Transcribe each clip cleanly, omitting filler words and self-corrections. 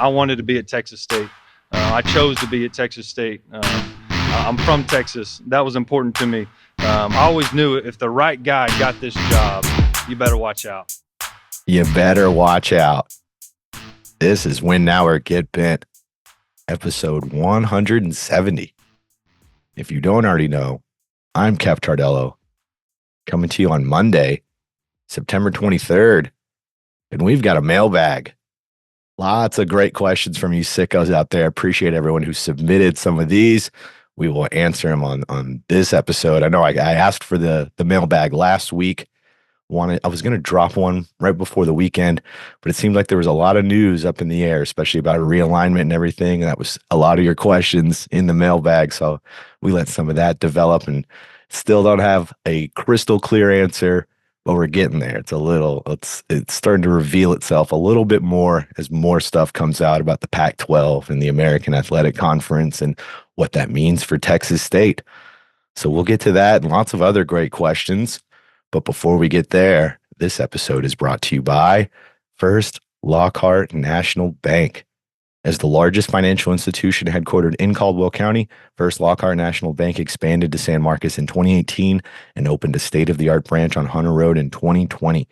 I wanted to be at Texas State. I chose to be at Texas State. I'm from Texas. That was important to me. I always knew if the right guy got this job, you better watch out. You better watch out. This is Win Now or Get Bent, episode 170. If you don't already know, I'm Kev Tardello, coming to you on Monday, September 23rd, and we've got a mailbag. Lots of great questions from you sickos out there. Appreciate everyone who submitted some of these. We will answer them on this episode. I know I asked for the mailbag last week. I was going to drop one right before the weekend, but it seemed like there was a lot of news up in the air, especially about realignment and everything. And that was a lot of your questions in the mailbag. So we let some of that develop and still don't have a crystal clear answer, but we're getting there. It's starting to reveal itself a little bit more as more stuff comes out about the Pac-12 and the American Athletic Conference and what that means for Texas State. So we'll get to that and lots of other great questions. But before we get there, this episode is brought to you by First Lockhart National Bank. As the largest financial institution headquartered in Caldwell County, First Lockhart National Bank expanded to San Marcos in 2018 and opened a state-of-the-art branch on Hunter Road in 2020.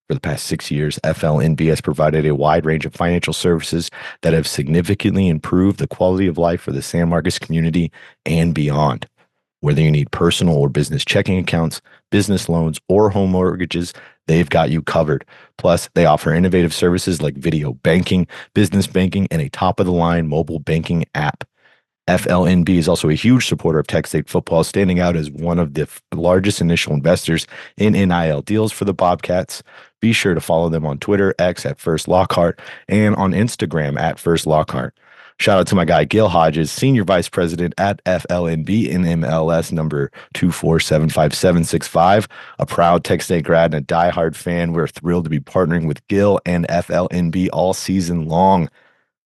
For the past 6 years, FLNB has provided a wide range of financial services that have significantly improved the quality of life for the San Marcos community and beyond. Whether you need personal or business checking accounts, business loans, or home mortgages, they've got you covered. Plus, they offer innovative services like video banking, business banking, and a top-of-the-line mobile banking app. FLNB is also a huge supporter of Tech State football, standing out as one of the largest initial investors in NIL deals for the Bobcats. Be sure to follow them on Twitter, X at First Lockhart, and on Instagram at First Lockhart. Shout out to my guy, Gil Hodges, Senior Vice President at FLNB in MLS number 2475765. A proud Tech State grad and a diehard fan. We're thrilled to be partnering with Gil and FLNB all season long.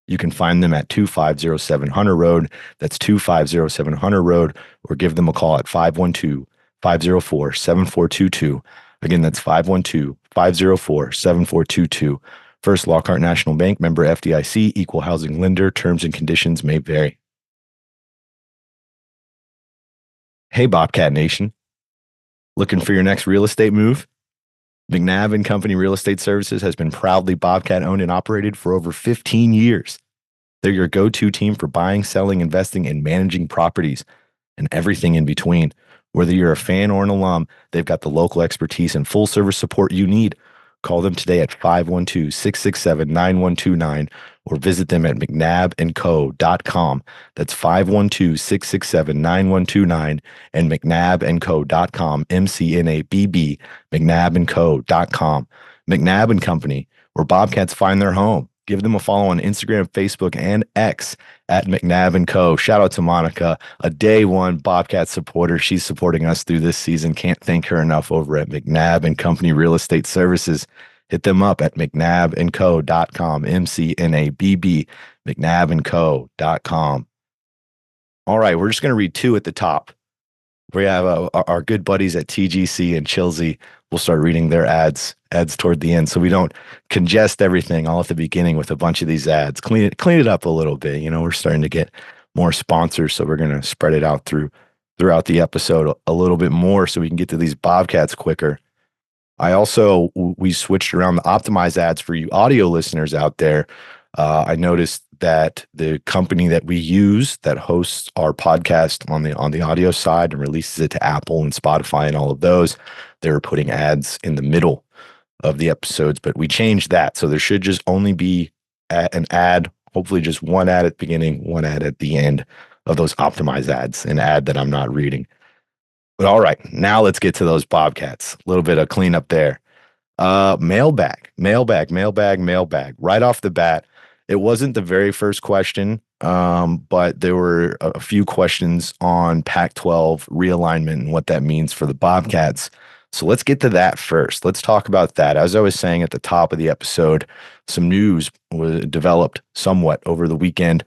You can find them at 2507 Hunter Road. That's 2507 Hunter Road, or give them a call at 512-504-7422. Again, that's 512-504-7422. First Lockhart National Bank, member FDIC, equal housing lender. Terms and conditions may vary. Hey, Bobcat Nation. Looking for your next real estate move? McNabb and Company Real Estate Services has been proudly Bobcat owned and operated for over 15 years. They're your go-to team for buying, selling, investing, and managing properties and everything in between. Whether you're a fan or an alum, they've got the local expertise and full service support you need. Call them today at 512-667-9129 or visit them at mcnabbandco.com. That's 512-667-9129 and mcnabbandco.com, MCNABB, mcnabbandco.com. McNabb and Company, where Bobcats find their home. Give them a follow on Instagram, Facebook, and X at McNabb & Co. Shout out to Monica, a day one Bobcat supporter. She's supporting us through this season. Can't thank her enough over at McNabb & Company Real Estate Services. Hit them up at mcnabbandco.com, MCNABB, mcnabbandco.com. All right, we're just going to read two at the top. We have our good buddies at TGC and Chilsea. We'll start reading their ads toward the end, so we don't congest everything all at the beginning with a bunch of these ads. Clean it up a little bit. You know, we're starting to get more sponsors, so we're going to spread it out throughout the episode a little bit more, so we can get to these Bobcats quicker. We switched around the optimized ads for you audio listeners out there. I noticed that the company that we use that hosts our podcast on the audio side and releases it to Apple and Spotify and all of those, they were putting ads in the middle of the episodes, but we changed that. So there should just only be an ad, hopefully just one ad at the beginning, one ad at the end of those optimized ads, an ad that I'm not reading. But all right, now let's get to those Bobcats. A little bit of cleanup there. Mailbag. Right off the bat, it wasn't the very first question, but there were a few questions on Pac-12 realignment and what that means for the Bobcats. So let's get to that first. Let's talk about that. As I was saying at the top of the episode, some news was developed somewhat over the weekend.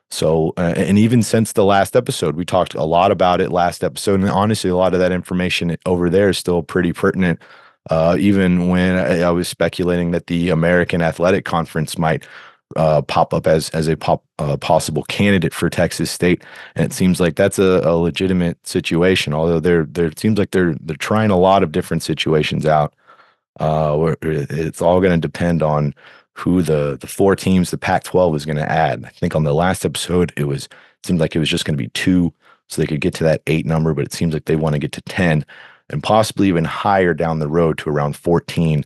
So, and even since the last episode, we talked a lot about it last episode. And honestly, a lot of that information over there is still pretty pertinent. Even when I was speculating that the American Athletic Conference might pop up as a possible candidate for Texas State, and it seems like that's a legitimate situation. Although it seems like they're trying a lot of different situations out. Where it's all going to depend on who the four teams the Pac-12 is going to add. I think on the last episode it seemed like it was just going to be 2, so they could get to that 8 number, but it seems like they want to get to 10 and possibly even higher down the road to around 14.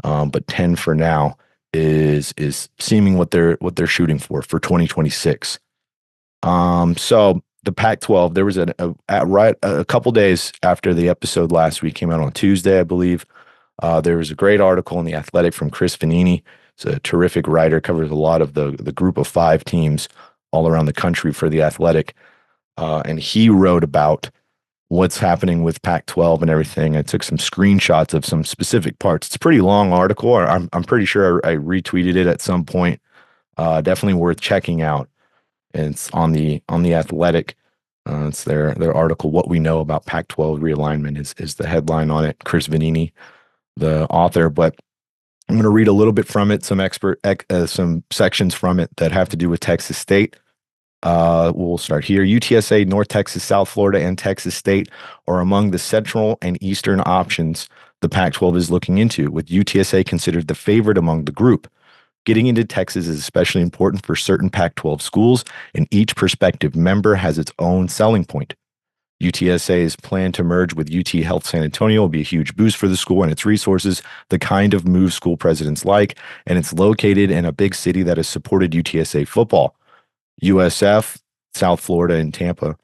But 10 for now is seeming what they're shooting for 2026. So the Pac-12, there was a couple days after the episode last week came out on Tuesday, I believe. There was a great article in The Athletic from Chris Vanini. He's a terrific writer, covers a lot of the group of 5 teams all around the country for The Athletic. And he wrote about what's happening with Pac-12 and everything. I took some screenshots of some specific parts. It's a pretty long article. I'm pretty sure I retweeted it at some point. Definitely worth checking out. And it's on the Athletic. It's their article, "What We Know About Pac-12 Realignment" is the headline on it. Chris Vanini, the author, but I'm going to read a little bit from it, some sections from it that have to do with Texas State. We'll start here. UTSA, North Texas, South Florida, and Texas State are among the central and eastern options the Pac-12 is looking into, with UTSA considered the favorite among the group. Getting into Texas is especially important for certain Pac-12 schools, and each prospective member has its own selling point. UTSA's plan to merge with UT Health San Antonio will be a huge boost for the school and its resources, the kind of move school presidents like, and it's located in a big city that has supported UTSA football. USF, South Florida, and Tampa,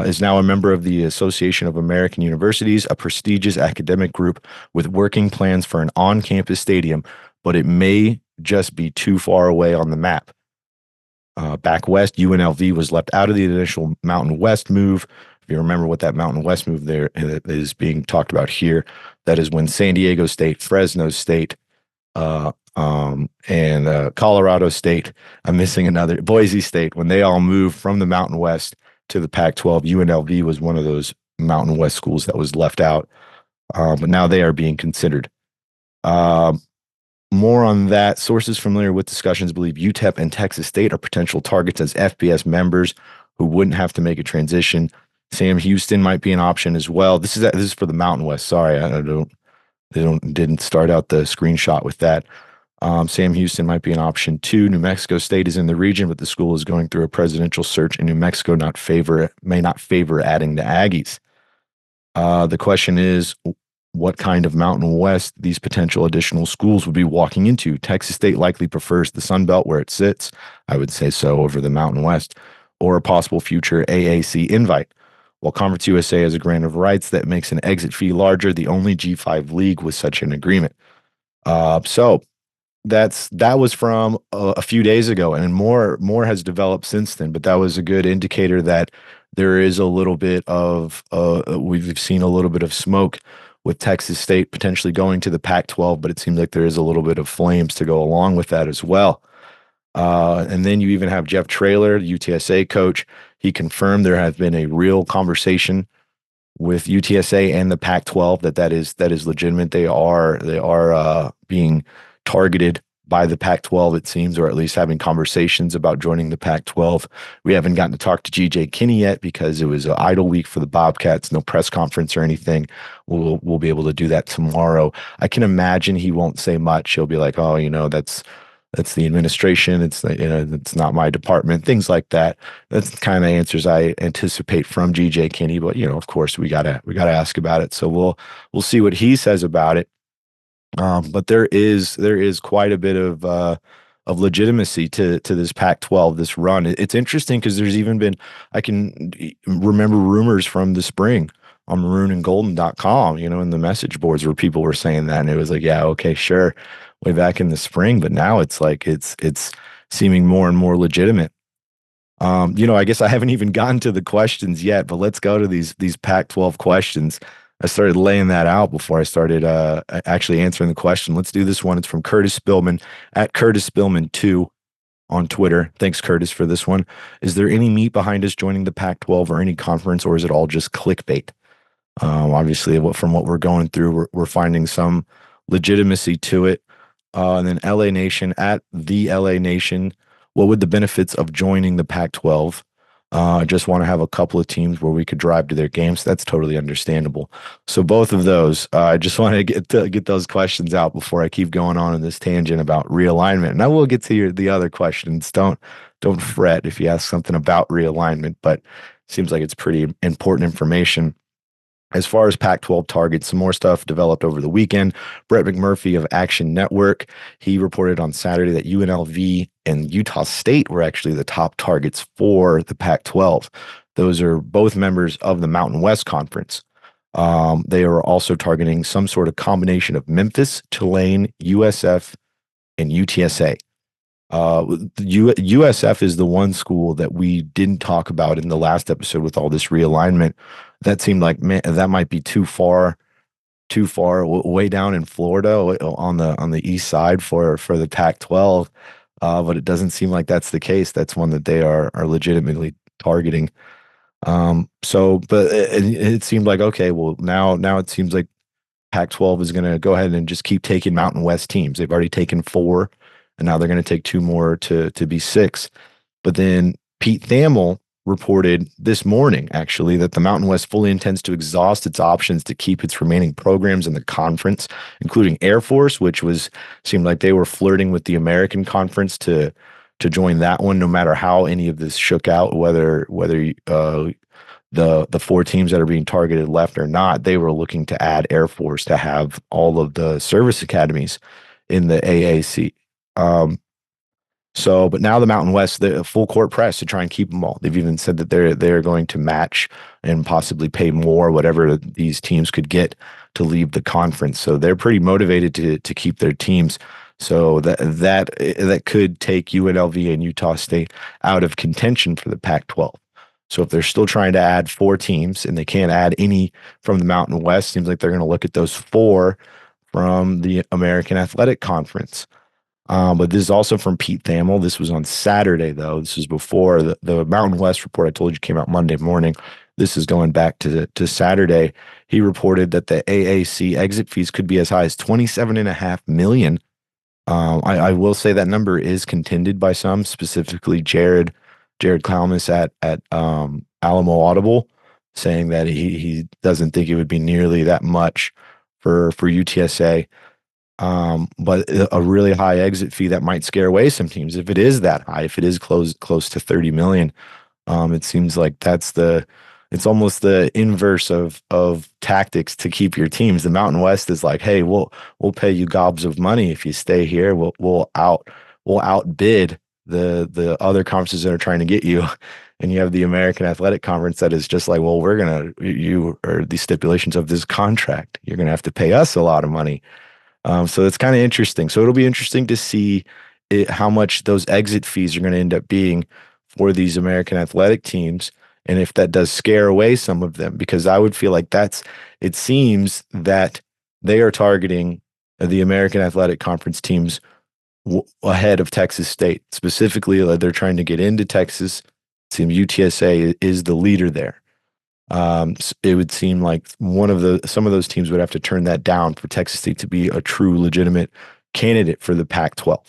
is now a member of the Association of American Universities, a prestigious academic group with working plans for an on-campus stadium, but it may just be too far away on the map. Back west, UNLV was left out of the initial Mountain West move. If you remember what that Mountain West move there is being talked about here, that is when San Diego State, Fresno State, and Colorado State, I'm missing another, Boise State, when they all moved from the Mountain West to the Pac-12, UNLV was one of those Mountain West schools that was left out. But now they are being considered. More on that. Sources familiar with discussions believe UTEP and Texas State are potential targets as FBS members who wouldn't have to make a transition. Sam Houston might be an option as well. This is for the Mountain West. Sorry, didn't start out the screenshot with that. Sam Houston might be an option too. New Mexico State is in the region, but the school is going through a presidential search, and New Mexico may not favor adding the Aggies. The question is, what kind of Mountain West these potential additional schools would be walking into? Texas State likely prefers the Sun Belt where it sits. I would say so over the Mountain West, or a possible future AAC invite. While Conference USA has a grant of rights that makes an exit fee larger, the only G5 league with such an agreement. So that was from a few days ago, and more has developed since then. But that was a good indicator that there is a little bit of we've seen a little bit of smoke with Texas State potentially going to the Pac-12, but it seems like there is a little bit of flames to go along with that as well. And then you even have Jeff Traylor, the UTSA coach. He confirmed there has been a real conversation with UTSA and the Pac-12 that is legitimate. They are being targeted by the Pac-12, it seems, or at least having conversations about joining the Pac-12. We haven't gotten to talk to GJ Kinney yet because it was an idle week for the Bobcats, no press conference or anything. We'll be able to do that tomorrow. I can imagine he won't say much. He'll be like, "Oh, that's the administration. It's not my department," things like that. That's the kind of answers I anticipate from GJ Kinney. But of course, we gotta ask about it. So we'll see what he says about it. But there is quite a bit of legitimacy to this Pac-12, this run. It's interesting because there's even been, I can remember rumors from the spring on maroonandgolden.com, in the message boards where people were saying that, and it was like, yeah, okay, sure, way back in the spring, but now it's like it's seeming more and more legitimate. I guess I haven't even gotten to the questions yet, but let's go to these Pac-12 questions. I started laying that out before I started actually answering the question. Let's do this one. It's from Curtis Spillman at Curtis Spillman 2 on Twitter. Thanks, Curtis, for this one. Is there any meat behind us joining the Pac-12 or any conference, or is it all just clickbait? Obviously, from what we're going through, we're finding some legitimacy to it. And then LA Nation at the LA Nation. What would the benefits of joining the Pac-12? I just want to have a couple of teams where we could drive to their games. That's totally understandable. So both of those, I just want to get those questions out before I keep going on in this tangent about realignment. And I will get to the other questions. Don't fret if you ask something about realignment, but it seems like it's pretty important information. As far as Pac-12 targets, some more stuff developed over the weekend. Brett McMurphy of Action Network, he reported on Saturday that UNLV and Utah State were actually the top targets for the Pac-12. Those are both members of the Mountain West Conference. They are also targeting some sort of combination of Memphis, Tulane, USF, and UTSA. USF is the one school that we didn't talk about in the last episode with all this realignment. That seemed like, man, that might be too far way down in Florida on the east side for the Pac-12. But it doesn't seem like that's the case. That's one that they are legitimately targeting. But it seemed like, okay, well, now it seems like Pac-12 is going to go ahead and just keep taking Mountain West teams. They've already taken 4, and now they're going to take 2 more to be 6. But then Pete Thamel reported this morning, actually, that the Mountain West fully intends to exhaust its options to keep its remaining programs in the conference, including Air Force, which seemed like they were flirting with the American Conference to join that one, no matter how any of this shook out, whether the 4 teams that are being targeted left or not. They were looking to add Air Force to have all of the service academies in the AAC. But now the Mountain West, the full court press to try and keep them all. They've even said that they're going to match and possibly pay more, whatever these teams could get to leave the conference. So they're pretty motivated to keep their teams. So that could take UNLV and Utah State out of contention for the Pac-12. So if they're still trying to add 4 teams and they can't add any from the Mountain West, seems like they're going to look at those 4 from the American Athletic Conference. But this is also from Pete Thamel. This was on Saturday, though. This was before the Mountain West report I told you came out Monday morning. This is going back to Saturday. He reported that the AAC exit fees could be as high as $27.5 million. I will say that number is contended by some, specifically Jared Kalmus at Alamo Audible, saying that he doesn't think it would be nearly that much for UTSA. But a really high exit fee that might scare away some teams if it is that high, if it is close to 30 million. It seems like it's almost the inverse of tactics to keep your teams. The Mountain West is like, hey, we'll pay you gobs of money if you stay here. We'll outbid the other conferences that are trying to get you. And you have the American Athletic Conference that is just like, well, you are the stipulations of this contract. You're gonna have to pay us a lot of money. So it's kind of interesting. So it'll be interesting to see how much those exit fees are going to end up being for these American athletic teams, and if that does scare away some of them, because I would feel like it seems that they are targeting the American Athletic Conference teams ahead of Texas State. Specifically, they're trying to get into Texas. It seems UTSA is the leader there. It would seem like some of those teams would have to turn that down for Texas State to be a true legitimate candidate for the Pac-12.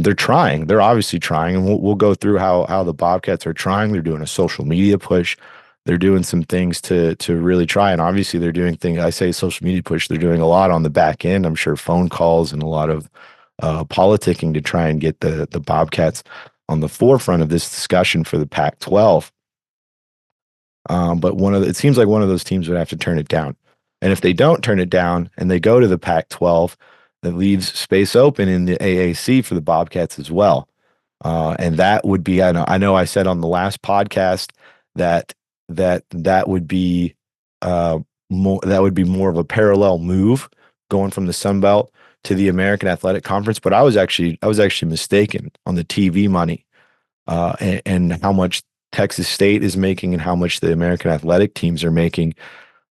They're trying. They're obviously trying, and we'll go through how the Bobcats are trying. They're doing a social media push. They're doing some things to really try, and obviously they're doing things. I say social media push. They're doing a lot on the back end. I'm sure phone calls and a lot of politicking to try and get the Bobcats on the forefront of this discussion for the Pac-12. But it seems like one of those teams would have to turn it down. And if they don't turn it down and they go to the Pac-12, that leaves space open in the AAC for the Bobcats as well. And that would be, I know I said on the last podcast that would be more of a parallel move going from the Sun Belt to the American Athletic Conference. But I was actually mistaken on the TV money and how much Texas State is making and how much the American athletic teams are making.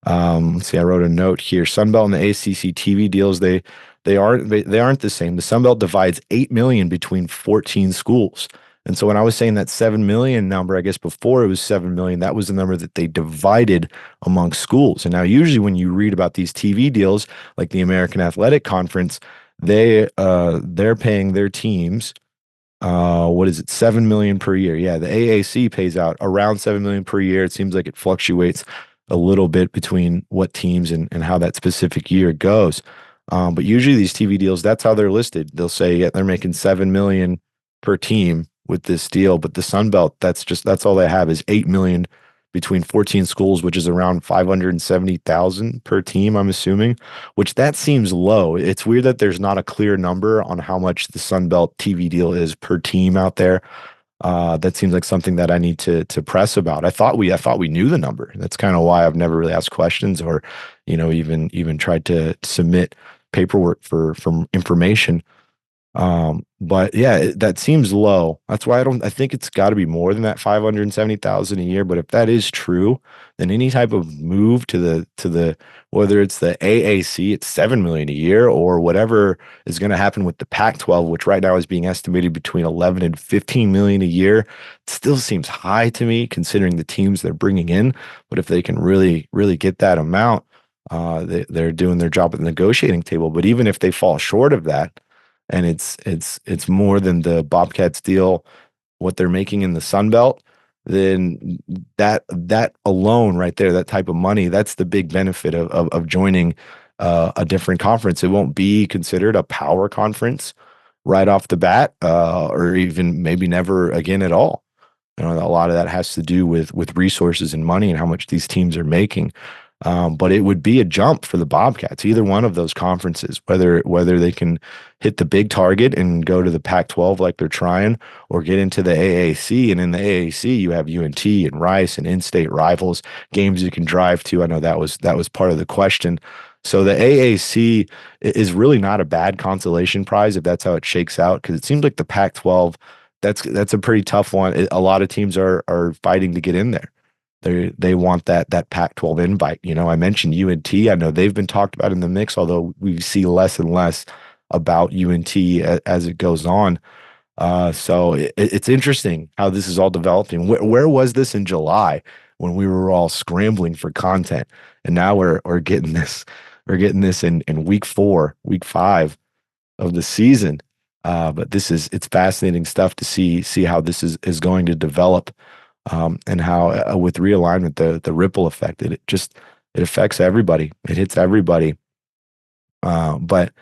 Let's see, I wrote a note here. Sunbelt and the ACC TV deals, they aren't the same. The Sunbelt divides $8 million between 14 schools. And so when I was saying that 7 million number, I guess before it was 7 million, that was the number that they divided among schools. And now usually when you read about these TV deals, like the American Athletic Conference, they're paying their teams what is it, 7 million per year. Yeah, the AAC pays out around 7 million per year. It seems like it fluctuates a little bit between what teams and how that specific year goes. But usually these TV deals, that's how they're listed. They'll say yeah, they're making 7 million per team with this deal, but the Sun Belt, that's all they have is 8 million between 14 schools, which is around 570,000 per team, I'm assuming, which that seems low. It's weird that there's not a clear number on how much the Sun Belt TV deal is per team out there. That seems like something that I need to press about. I thought we knew the number. That's kind of why I've never really asked questions or, even tried to submit paperwork for information. But yeah, that seems low. That's why I think it's got to be more than that 570,000 a year. But if that is true, then any type of move to the whether it's the AAC, it's 7 million a year, or whatever is going to happen with the Pac-12, which right now is being estimated between 11 and 15 million a year, it still seems high to me considering the teams they're bringing in. But if they can really, really get that amount, they're doing their job at the negotiating table. But even if they fall short of that, and it's more than the Bobcats deal, what they're making in the Sun Belt, then that alone right there, that type of money, that's the big benefit of joining a different conference. It won't be considered a power conference right off the bat, or even maybe never again at all. A lot of that has to do with resources and money and how much these teams are making. But it would be a jump for the Bobcats, either one of those conferences, whether they can hit the big target and go to the Pac-12 like they're trying, or get into the AAC. And in the AAC, you have UNT and Rice and in-state rivals, games you can drive to. I know that was part of the question. So the AAC is really not a bad consolation prize if that's how it shakes out, because it seems like the Pac-12, that's a pretty tough one. A lot of teams are fighting to get in there. They want that Pac-12 invite. I mentioned UNT. I know they've been talked about in the mix, although we see less and less about UNT as it goes on. So it's interesting how this is all developing. Where was this in July when we were all scrambling for content, and now we're getting this. We're getting this in week 4, week 5 of the season. But it's fascinating stuff to see how this is going to develop. And how with realignment, the ripple effect, it affects everybody. It hits everybody. But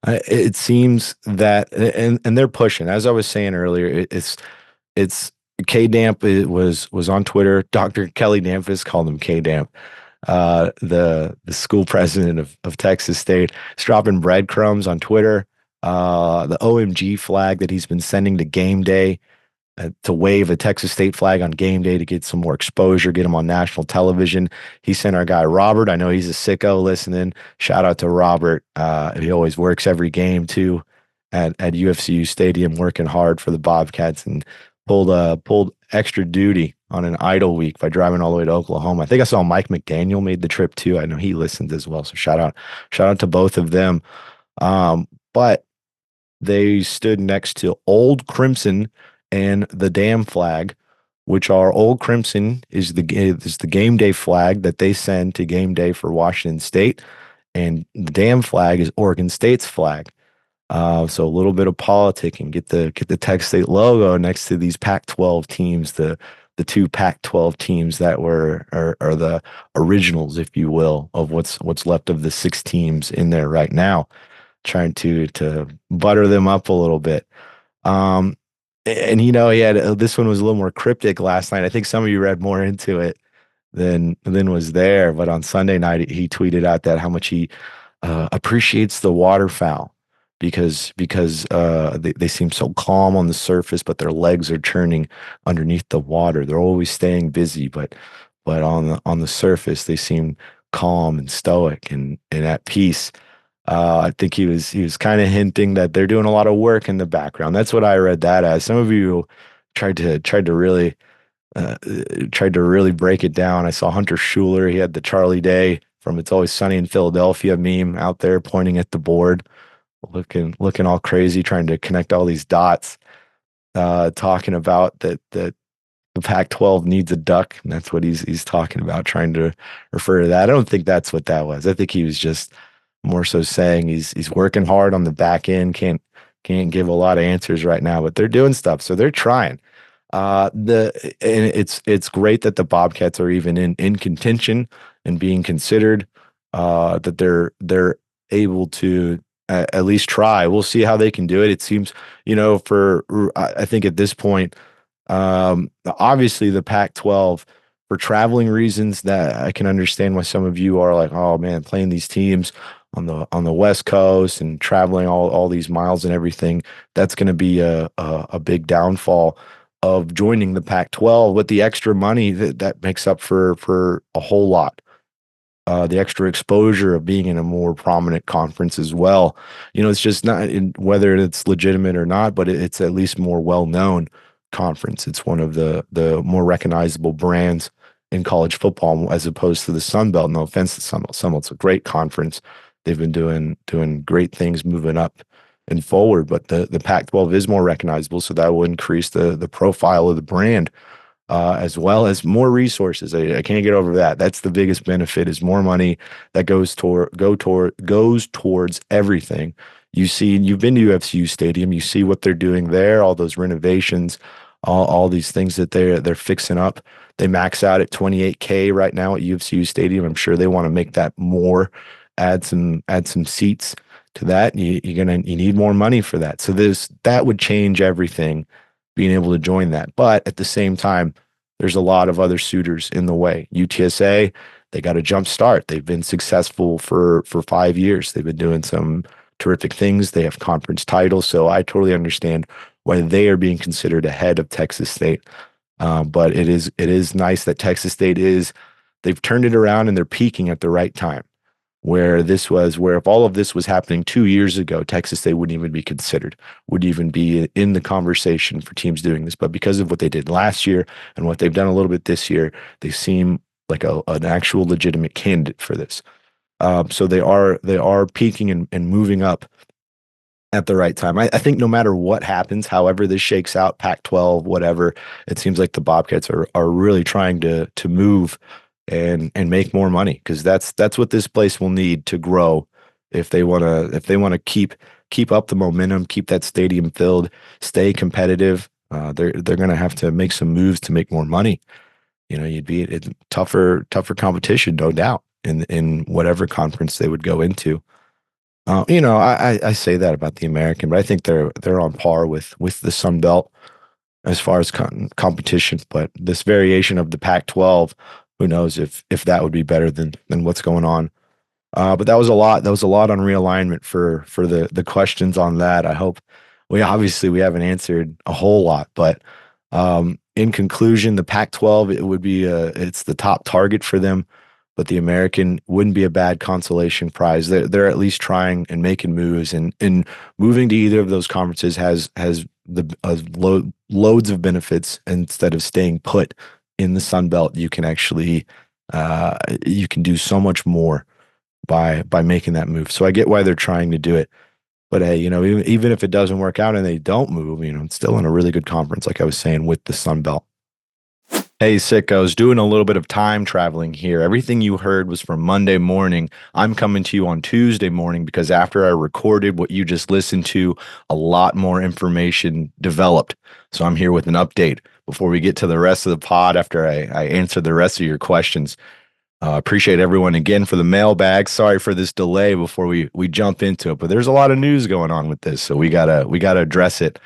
it seems that, and they're pushing, as I was saying earlier, it's K-Damp. It was on Twitter. Dr. Kelly Damphus called him K-Damp. The school president of Texas State is dropping breadcrumbs on Twitter. The OMG flag that he's been sending to game day, to wave a Texas State flag on game day to get some more exposure, get him on national television. He sent our guy Robert. I know he's a sicko listening. Shout out to Robert. He always works every game too at UFCU Stadium, working hard for the Bobcats, and pulled extra duty on an idle week by driving all the way to Oklahoma. I think I saw Mike McDaniel made the trip too. I know he listened as well. So shout out to both of them. But they stood next to Old Crimson and the Dam flag, which are Old Crimson is the game day flag that they send to game day for Washington State, and the Dam flag is Oregon State's flag. So a little bit of politicking, get the Texas State logo next to these Pac-12 teams, the two Pac-12 teams that are the originals, if you will, of what's left of the 6 teams in there right now, trying to butter them up a little bit. And he had this one was a little more cryptic last night. I think some of you read more into it than was there. But on Sunday night, he tweeted out that how much he appreciates the waterfowl because they seem so calm on the surface, but their legs are churning underneath the water. They're always staying busy, but on the surface they seem calm and stoic and at peace. I think he was kind of hinting that they're doing a lot of work in the background. That's what I read that as. Some of you tried to really break it down. I saw Hunter Schuler. He had the Charlie Day from It's Always Sunny in Philadelphia meme out there pointing at the board, looking all crazy, trying to connect all these dots, talking about that the Pac-12 needs a duck, and that's what he's talking about, trying to refer to that. I don't think that's what that was. I think he was just more so saying he's working hard on the back end. Can't give a lot of answers right now, but they're doing stuff, so they're trying. And it's great that the Bobcats are even in contention and being considered. That they're able to at least try. We'll see how they can do it. It seems, for I think at this point, obviously the Pac-12 for traveling reasons that I can understand why some of you are like, oh man, playing these teams on the West Coast and traveling all these miles and everything, that's going to be a big downfall of joining the Pac-12 with the extra money that makes up for a whole lot. The extra exposure of being in a more prominent conference as well. It's just not whether it's legitimate or not, but it's at least more well-known conference. It's one of the more recognizable brands in college football as opposed to the Sun Belt. No offense to Sun Belt. Sun Belt's a great conference. They've been doing great things moving up and forward, but the Pac-12 is more recognizable, so that will increase the profile of the brand. As well as more resources. I can't get over that. That's the biggest benefit is more money that goes towards everything. You've been to UFCU Stadium, you see what they're doing there, all those renovations, all these things that they're fixing up. They max out at $28K right now at UFCU Stadium. I'm sure they want to make that more, add some seats to that. You need more money for that. So that would change everything, being able to join that. But at the same time, there's a lot of other suitors in the way. UTSA, they got a jump start. They've been successful for 5 years. They've been doing some terrific things. They have conference titles. So I totally understand why they are being considered ahead of Texas State. But it is nice that Texas State they've turned it around and they're peaking at the right time. Where if all of this was happening 2 years ago, Texas State wouldn't even be considered, wouldn't even be in the conversation for teams doing this. But because of what they did last year and what they've done a little bit this year, they seem like an actual legitimate candidate for this. So they are peaking and moving up at the right time. I think no matter what happens, however this shakes out, Pac-12, whatever, it seems like the Bobcats are really trying to move and make more money, because that's what this place will need to grow if they want to keep up the momentum, keep that stadium filled, stay competitive. They're going to have to make some moves to make more money. You'd be in tougher competition, no doubt, in whatever conference they would go into. I say that about the American, but I think they're on par with the Sun Belt as far as competition. But this variation of the Pac-12, who knows if that would be better than what's going on. But that was a lot. That was a lot on realignment for the questions on that. I hope we haven't answered a whole lot, but in conclusion, the Pac-12, it would be it's the top target for them, but the American wouldn't be a bad consolation prize. They're at least trying and making moves, and moving to either of those conferences has loads of benefits. Instead of staying put in the Sun Belt, you can actually you can do so much more by making that move. So I get why they're trying to do it. But hey, even if it doesn't work out and they don't move, it's still in a really good conference, like I was saying, with the Sun Belt. Hey, sickos, doing a little bit of time traveling here. Everything you heard was from Monday morning. I'm coming to you on Tuesday morning because after I recorded what you just listened to, a lot more information developed. So I'm here with an update before we get to the rest of the pod after I answer the rest of your questions. Appreciate everyone again for the mailbag. Sorry for this delay before we jump into it, but there's a lot of news going on with this, so we gotta address it.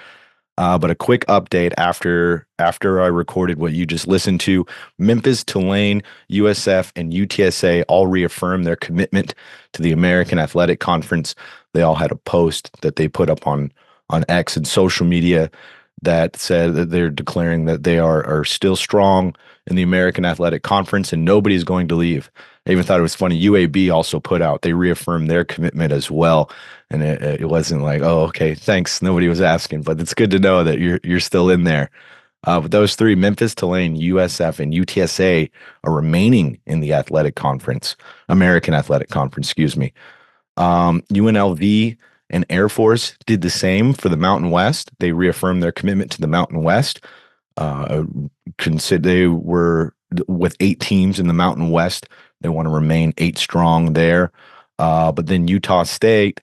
But a quick update after I recorded what you just listened to: Memphis, Tulane, USF, and UTSA all reaffirmed their commitment to the American Athletic Conference. They all had a post that they put up on X and social media that said that they're declaring that they are still strong in the American Athletic Conference and nobody's going to leave. I even thought it was funny. UAB also put out, they reaffirmed their commitment as well. And it wasn't like, oh, okay, thanks. Nobody was asking, but it's good to know that you're still in there. But those three, Memphis, Tulane, USF, and UTSA, are remaining in the Athletic Conference, American Athletic Conference, excuse me. UNLV and Air Force did the same for the Mountain West. They reaffirmed their commitment to the Mountain West. They were with 8 teams in the Mountain West. They want to remain 8 strong there. But then Utah State,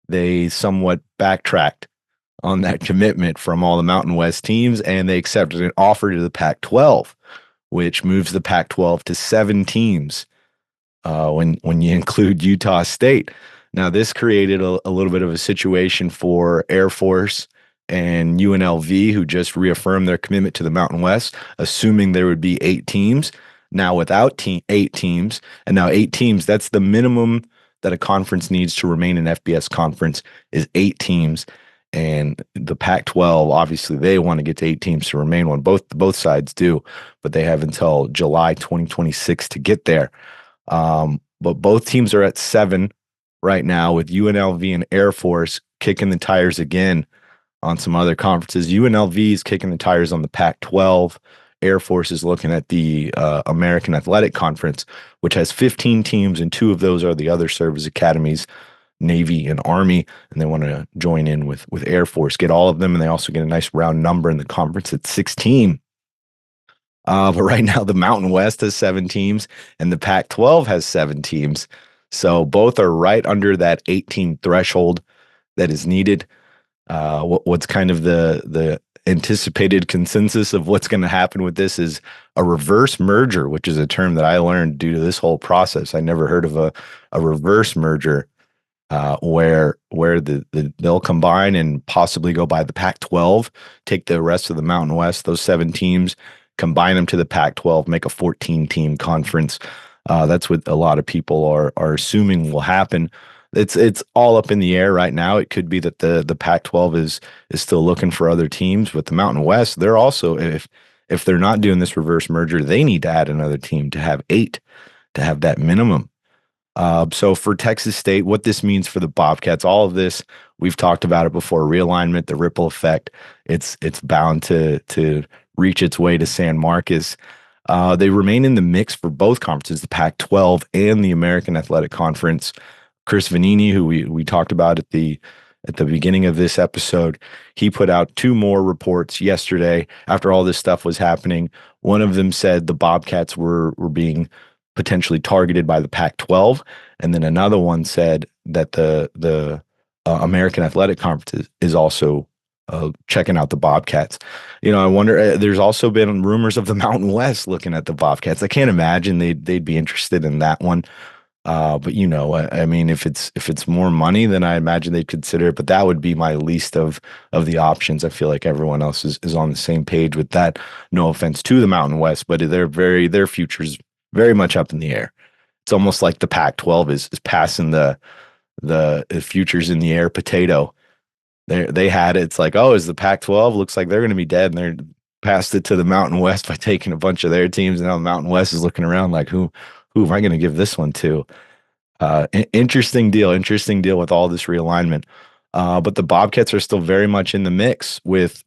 they somewhat backtracked on that commitment from all the Mountain West teams, and they accepted an offer to the Pac-12, which moves the Pac-12 to 7 teams when you include Utah State. Now, this created a little bit of a situation for Air Force and UNLV, who just reaffirmed their commitment to the Mountain West, assuming there would be 8 teams. Now, without 8 teams, and now 8 teams, that's the minimum that a conference needs to remain an FBS conference is 8 teams. And the Pac-12, obviously, they want to get to 8 teams to remain one. Both sides do, but they have until July 2026 to get there. But both teams are at 7 right now, with UNLV and Air Force kicking the tires again on some other conferences. UNLV is kicking the tires on the Pac-12. Air Force is looking at the American Athletic Conference, which has 15 teams, and 2 of those are the other service academies, Navy and Army, and they want to join in with Air Force, get all of them, and they also get a nice round number in the conference at 16. But right now, the Mountain West has 7 teams, and the Pac-12 has 7 teams. So both are right under that 18 threshold that is needed. What's kind of the anticipated consensus of what's going to happen with this is a reverse merger, which is a term that I learned due to this whole process. I never heard of a reverse merger where they'll combine and possibly go by the Pac-12, take the rest of the Mountain West, those 7 teams, combine them to the Pac-12, make a 14-team conference. That's what a lot of people are assuming will happen. It's all up in the air right now. It could be that the Pac-12 is still looking for other teams. With the Mountain West, they're also, if they're not doing this reverse merger, they need to add another team to have 8, to have that minimum. So for Texas State, what this means for the Bobcats, all of this, we've talked about it before, realignment, the ripple effect, it's bound to reach its way to San Marcos. They remain in the mix for both conferences, the Pac-12 and the American Athletic Conference. Chris Vanini, who we talked about at the beginning of this episode, he put out 2 more reports yesterday after all this stuff was happening. One of them said the Bobcats were being potentially targeted by the Pac-12, and then another one said that the American Athletic Conference is also checking out the Bobcats. I wonder. There's also been rumors of the Mountain West looking at the Bobcats. I can't imagine they'd be interested in that one. But I mean, if it's more money, then I imagine they'd consider it. But that would be my least of the options. I feel like everyone else is on the same page with that. No offense to the Mountain West, but their future's very much up in the air. It's almost like the Pac-12 is passing the futures in the air potato. They had it. It's like, oh, is the Pac-12 looks like they're going to be dead, and they're passed it to the Mountain West by taking a bunch of their teams, and now the Mountain West is looking around like, who am I going to give this one to? Interesting deal with all this realignment. But the Bobcats are still very much in the mix with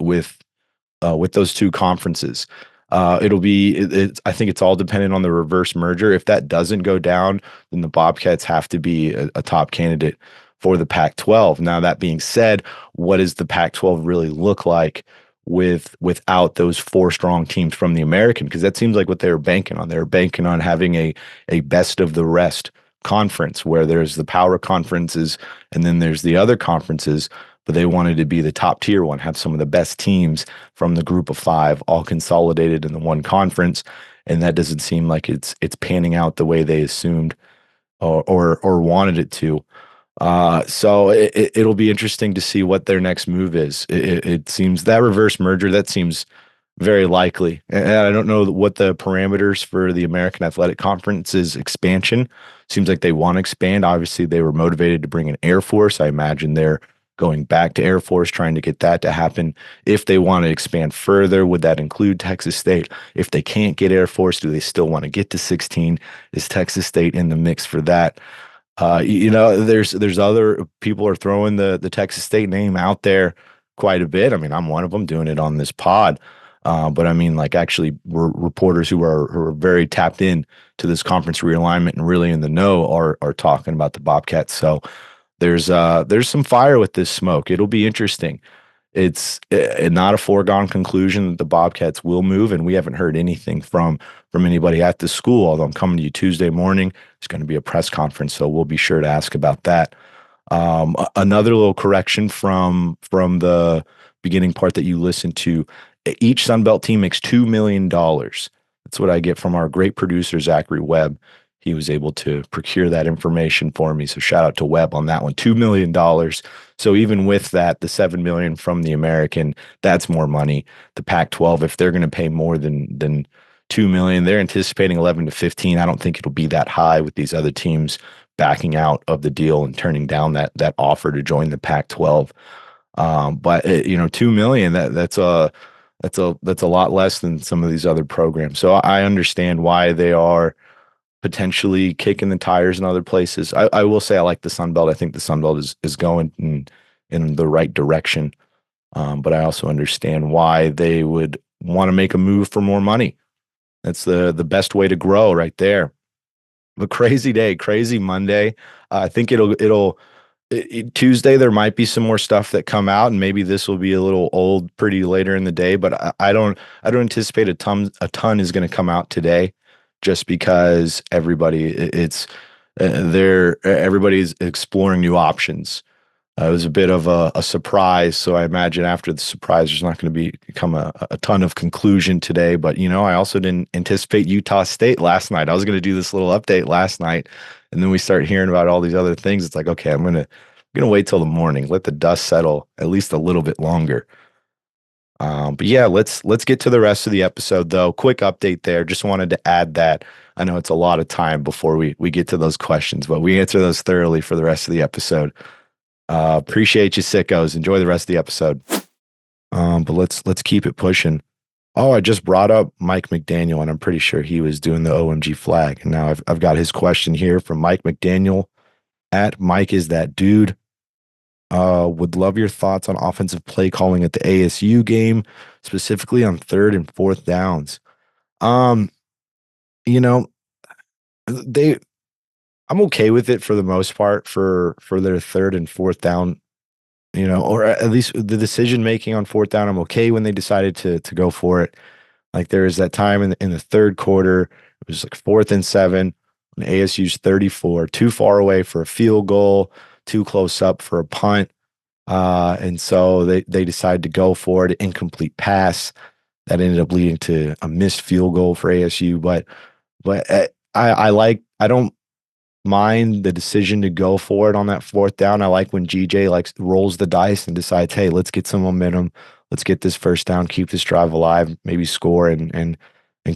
those 2 conferences. I think it's all dependent on the reverse merger. If that doesn't go down, then the Bobcats have to be a top candidate for the Pac-12. Now, that being said, what does the Pac-12 really look like without those 4 strong teams from the American? Because that seems like what they were banking on. They were banking on having a best of the rest conference where there's the power conferences and then there's the other conferences, but they wanted to be the top tier one, have some of the best teams from the group of 5 all consolidated in the one conference. And that doesn't seem like it's panning out the way they assumed or wanted it to. So it'll be interesting to see what their next move is. It seems that reverse merger, that seems very likely. And I don't know what the parameters for the American Athletic Conference's expansion. Seems like they want to expand. Obviously, they were motivated to bring in Air Force. I imagine they're going back to Air Force, trying to get that to happen. If they want to expand further, would that include Texas State? If they can't get Air Force, do they still want to get to 16? Is Texas State in the mix for that? There's other people are throwing the Texas State name out there quite a bit. I mean, I'm one of them doing it on this pod. But I mean, like actually reporters who are very tapped in to this conference realignment and really in the know are talking about the Bobcats. So there's some fire with this smoke. It'll be interesting. it's not a foregone conclusion that the Bobcats will move, and we haven't heard anything from anybody at the school. Although I'm coming to you Tuesday morning, it's going to be a press conference, so we'll be sure to ask about that. Another little correction from the beginning part that you listened to: each Sunbelt team makes $2 million. That's what I get from our great producer Zachary Webb. He was able to procure that information for me. So shout out to Webb on that one. $2 million. So even with that, the $7 million from the American, that's more money. The Pac-12, if they're going to pay more than $2 million, they're anticipating 11 to 15. I don't think it'll be that high with these other teams backing out of the deal and turning down that offer to join the Pac-12. But 2 million, that's a lot less than some of these other programs. So I understand why they are potentially kicking the tires in other places. I will say I like the Sun Belt. I think the Sun Belt is going in the right direction. But I also understand why they would want to make a move for more money. That's the best way to grow right there. A crazy day, crazy Monday. I think Tuesday there might be some more stuff that come out, and maybe this will be a little old pretty later in the day. But I don't anticipate a ton is going to come out today, just because everybody's exploring new options. It was a bit of a surprise, so I imagine after the surprise, there's not going to become a ton of conclusion today. But I also didn't anticipate Utah State last night. I was going to do this little update last night, and then we start hearing about all these other things. It's like, okay, I'm gonna wait till the morning, let the dust settle at least a little bit longer. But yeah, let's get to the rest of the episode though. Quick update there. Just wanted to add that. I know it's a lot of time before we get to those questions, but we answer those thoroughly for the rest of the episode. Appreciate you, sickos. Enjoy the rest of the episode. But let's keep it pushing. Oh, I just brought up Mike McDaniel, and I'm pretty sure he was doing the OMG flag. And now I've got his question here from Mike McDaniel at Mike is that dude. Would love your thoughts on offensive play calling at the ASU game, specifically on 3rd and 4th downs. You know, I'm okay with it for the most part for their 3rd and 4th down, or at least the decision making on 4th down. I'm okay when they decided to go for it. Like there is that time in the 3rd quarter, it was like 4th and 7, when ASU's 34, too far away for a field goal, too close up for a punt. And so they decided to go for it, incomplete pass that ended up leading to a missed field goal for ASU. But I don't mind the decision to go for it on that 4th down. I like when GJ rolls the dice and decides, hey, let's get some momentum. Let's get this 1st down, keep this drive alive, maybe score and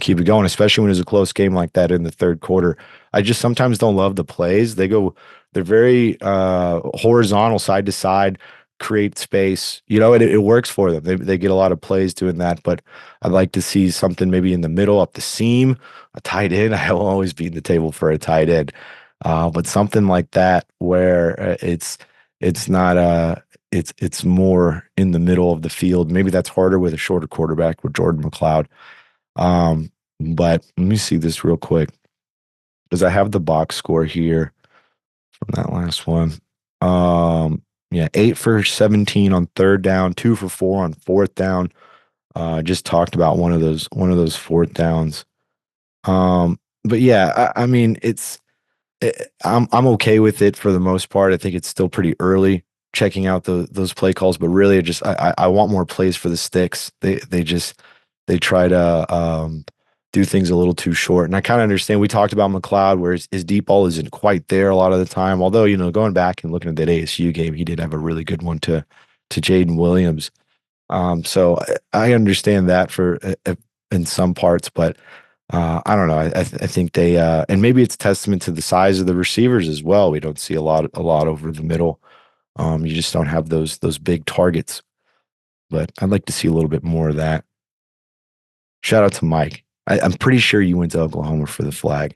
keep it going, especially when it's a close game like that in the 3rd quarter. I just sometimes don't love the plays. They're very horizontal, side to side, create space. It works for them. They get a lot of plays doing that, but I'd like to see something maybe in the middle, up the seam, a tight end. I will always be in the table for a tight end. But something like that where it's not it's more in the middle of the field. Maybe that's harder with a shorter quarterback with Jordan McLeod. But let me see this real quick, because I have the box score here from that last one. 8 for 17 on 3rd down, 2 for 4 on 4th down. Just talked about one of those 4th downs. But yeah, I mean, I'm okay with it for the most part. I think it's still pretty early checking out those play calls, but really I want more plays for the sticks. They try to do things a little too short. And I kind of understand. We talked about McLeod, where his deep ball isn't quite there a lot of the time. Although, going back and looking at that ASU game, he did have a really good one to Jaden Williams. So I understand that for in some parts, but I don't know. I think they and maybe it's testament to the size of the receivers as well. We don't see a lot over the middle. You just don't have those big targets. But I'd like to see a little bit more of that. Shout out to Mike. I'm pretty sure you went to Oklahoma for the flag.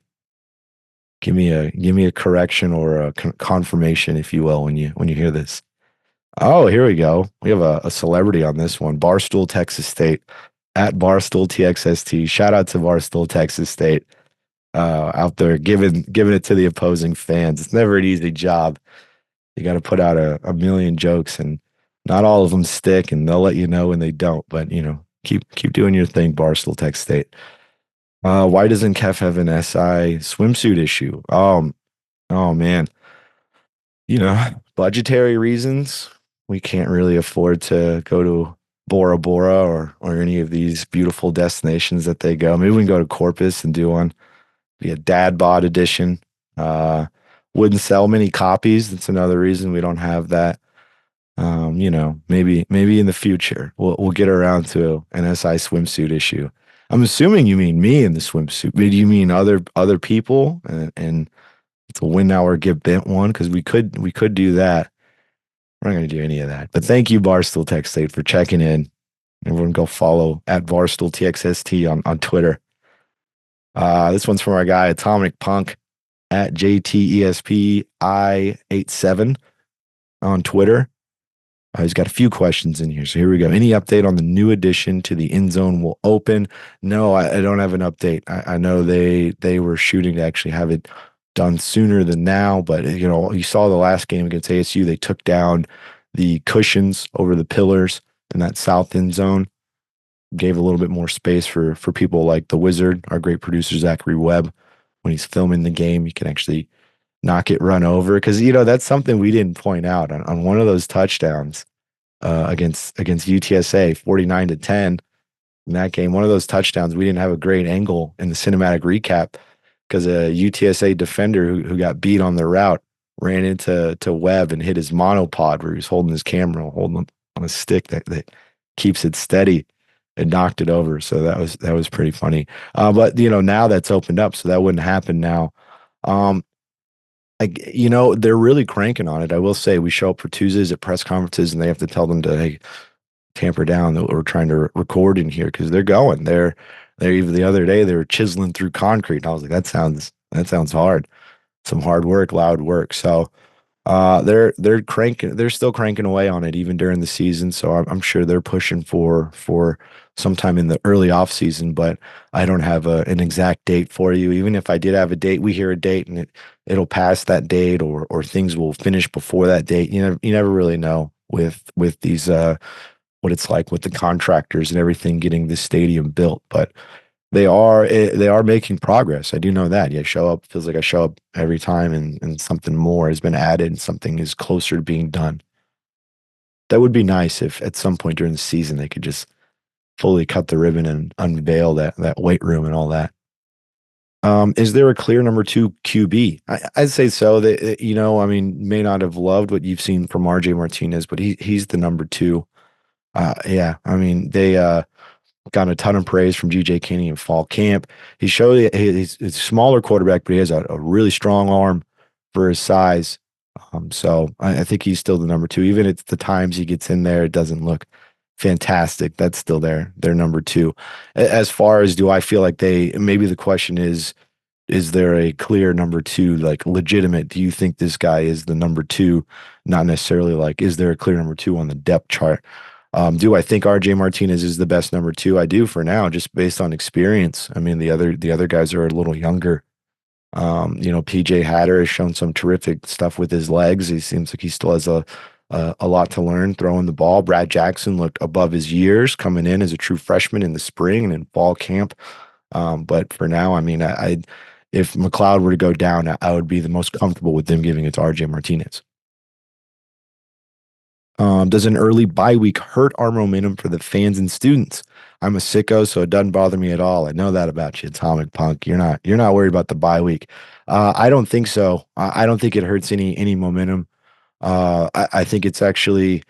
Give me a correction or a confirmation, if you will, when you hear this. Oh, here we go. We have a celebrity on this one. Barstool, Texas State, at Barstool TXST. Shout out to Barstool, Texas State, out there giving it to the opposing fans. It's never an easy job. You got to put out a million jokes and not all of them stick, and they'll let you know when they don't. But keep doing your thing, Barstool Tech State. Why doesn't Kev have an SI swimsuit issue? Oh man, budgetary reasons. We can't really afford to go to Bora Bora or any of these beautiful destinations that they go. Maybe we can go to Corpus and do one. Be a dad bod edition. Uh, wouldn't sell many copies. That's another reason we don't have that. Maybe in the future we'll get around to an SI swimsuit issue. I'm assuming you mean me in the swimsuit. But do you mean other people? And it's a win now or get bent one because we could do that. We're not going to do any of that. But thank you, Barstool Tech State, for checking in. Everyone go follow at Barstool TXST on Twitter. This one's from our guy Atomic Punk at JTESPI87 on Twitter. He's got a few questions in here. So here we go. Any update on the new addition to the end zone will open? No, I don't have an update. I know they were shooting to actually have it done sooner than now, but you saw the last game against ASU. They took down the cushions over the pillars in that south end zone, gave a little bit more space for people like the Wizard, our great producer Zachary Webb. When he's filming the game, you can actually not get run over because that's something we didn't point out on one of those touchdowns against UTSA 49-10 in that game. One of those touchdowns we didn't have a great angle in the cinematic recap because a UTSA defender who got beat on the route ran into Webb and hit his monopod where he was holding his camera, holding on a stick that keeps it steady, and knocked it over. So that was pretty funny. But now that's opened up, so that wouldn't happen now. They're really cranking on it. I will say we show up for Tuesdays at press conferences and they have to tell them to, hey, tamper down that we're trying to record in here because they're going. They're even the other day they were chiseling through concrete. And I was like, that sounds hard. Some hard work, loud work. So they're still cranking away on it even during the season. So I'm sure they're pushing for sometime in the early off season, but I don't have an exact date for you. Even if I did have a date, we hear a date and it'll pass that date or things will finish before that date. You never really know with these what it's like with the contractors and everything getting this stadium built, but they are making progress. I do know that. Yeah, feels like I show up every time and something more has been added and something is closer to being done. That would be nice if at some point during the season they could just fully cut the ribbon and unveil that weight room and all that. Is there a clear number 2 QB? I'd say so. That may not have loved what you've seen from RJ Martinez, but he's the number 2. Yeah, they got a ton of praise from GJ Kinney in fall camp. He showed he's a smaller quarterback, but he has a really strong arm for his size. So I think he's still the number 2. Even at the times he gets in there, it doesn't look fantastic. That's still their number 2. As far as do I feel like maybe the question is there a clear number 2, like legitimate? Do you think this guy is the number 2? Not necessarily like, is there a clear number 2 on the depth chart? Do I think RJ Martinez is the best number 2? I do for now, just based on experience. The other guys are a little younger. PJ Hatter has shown some terrific stuff with his legs. He seems like he still has a lot to learn throwing the ball. Brad Jackson looked above his years coming in as a true freshman in the spring and in fall camp. But for now, if McLeod were to go down, I would be the most comfortable with them giving it to RJ Martinez. Does an early bye week hurt our momentum for the fans and students? I'm a sicko, so it doesn't bother me at all. I know that about you, Atomic Punk. You're not worried about the bye week. I don't think so. I don't think it hurts any momentum. I think it's actually,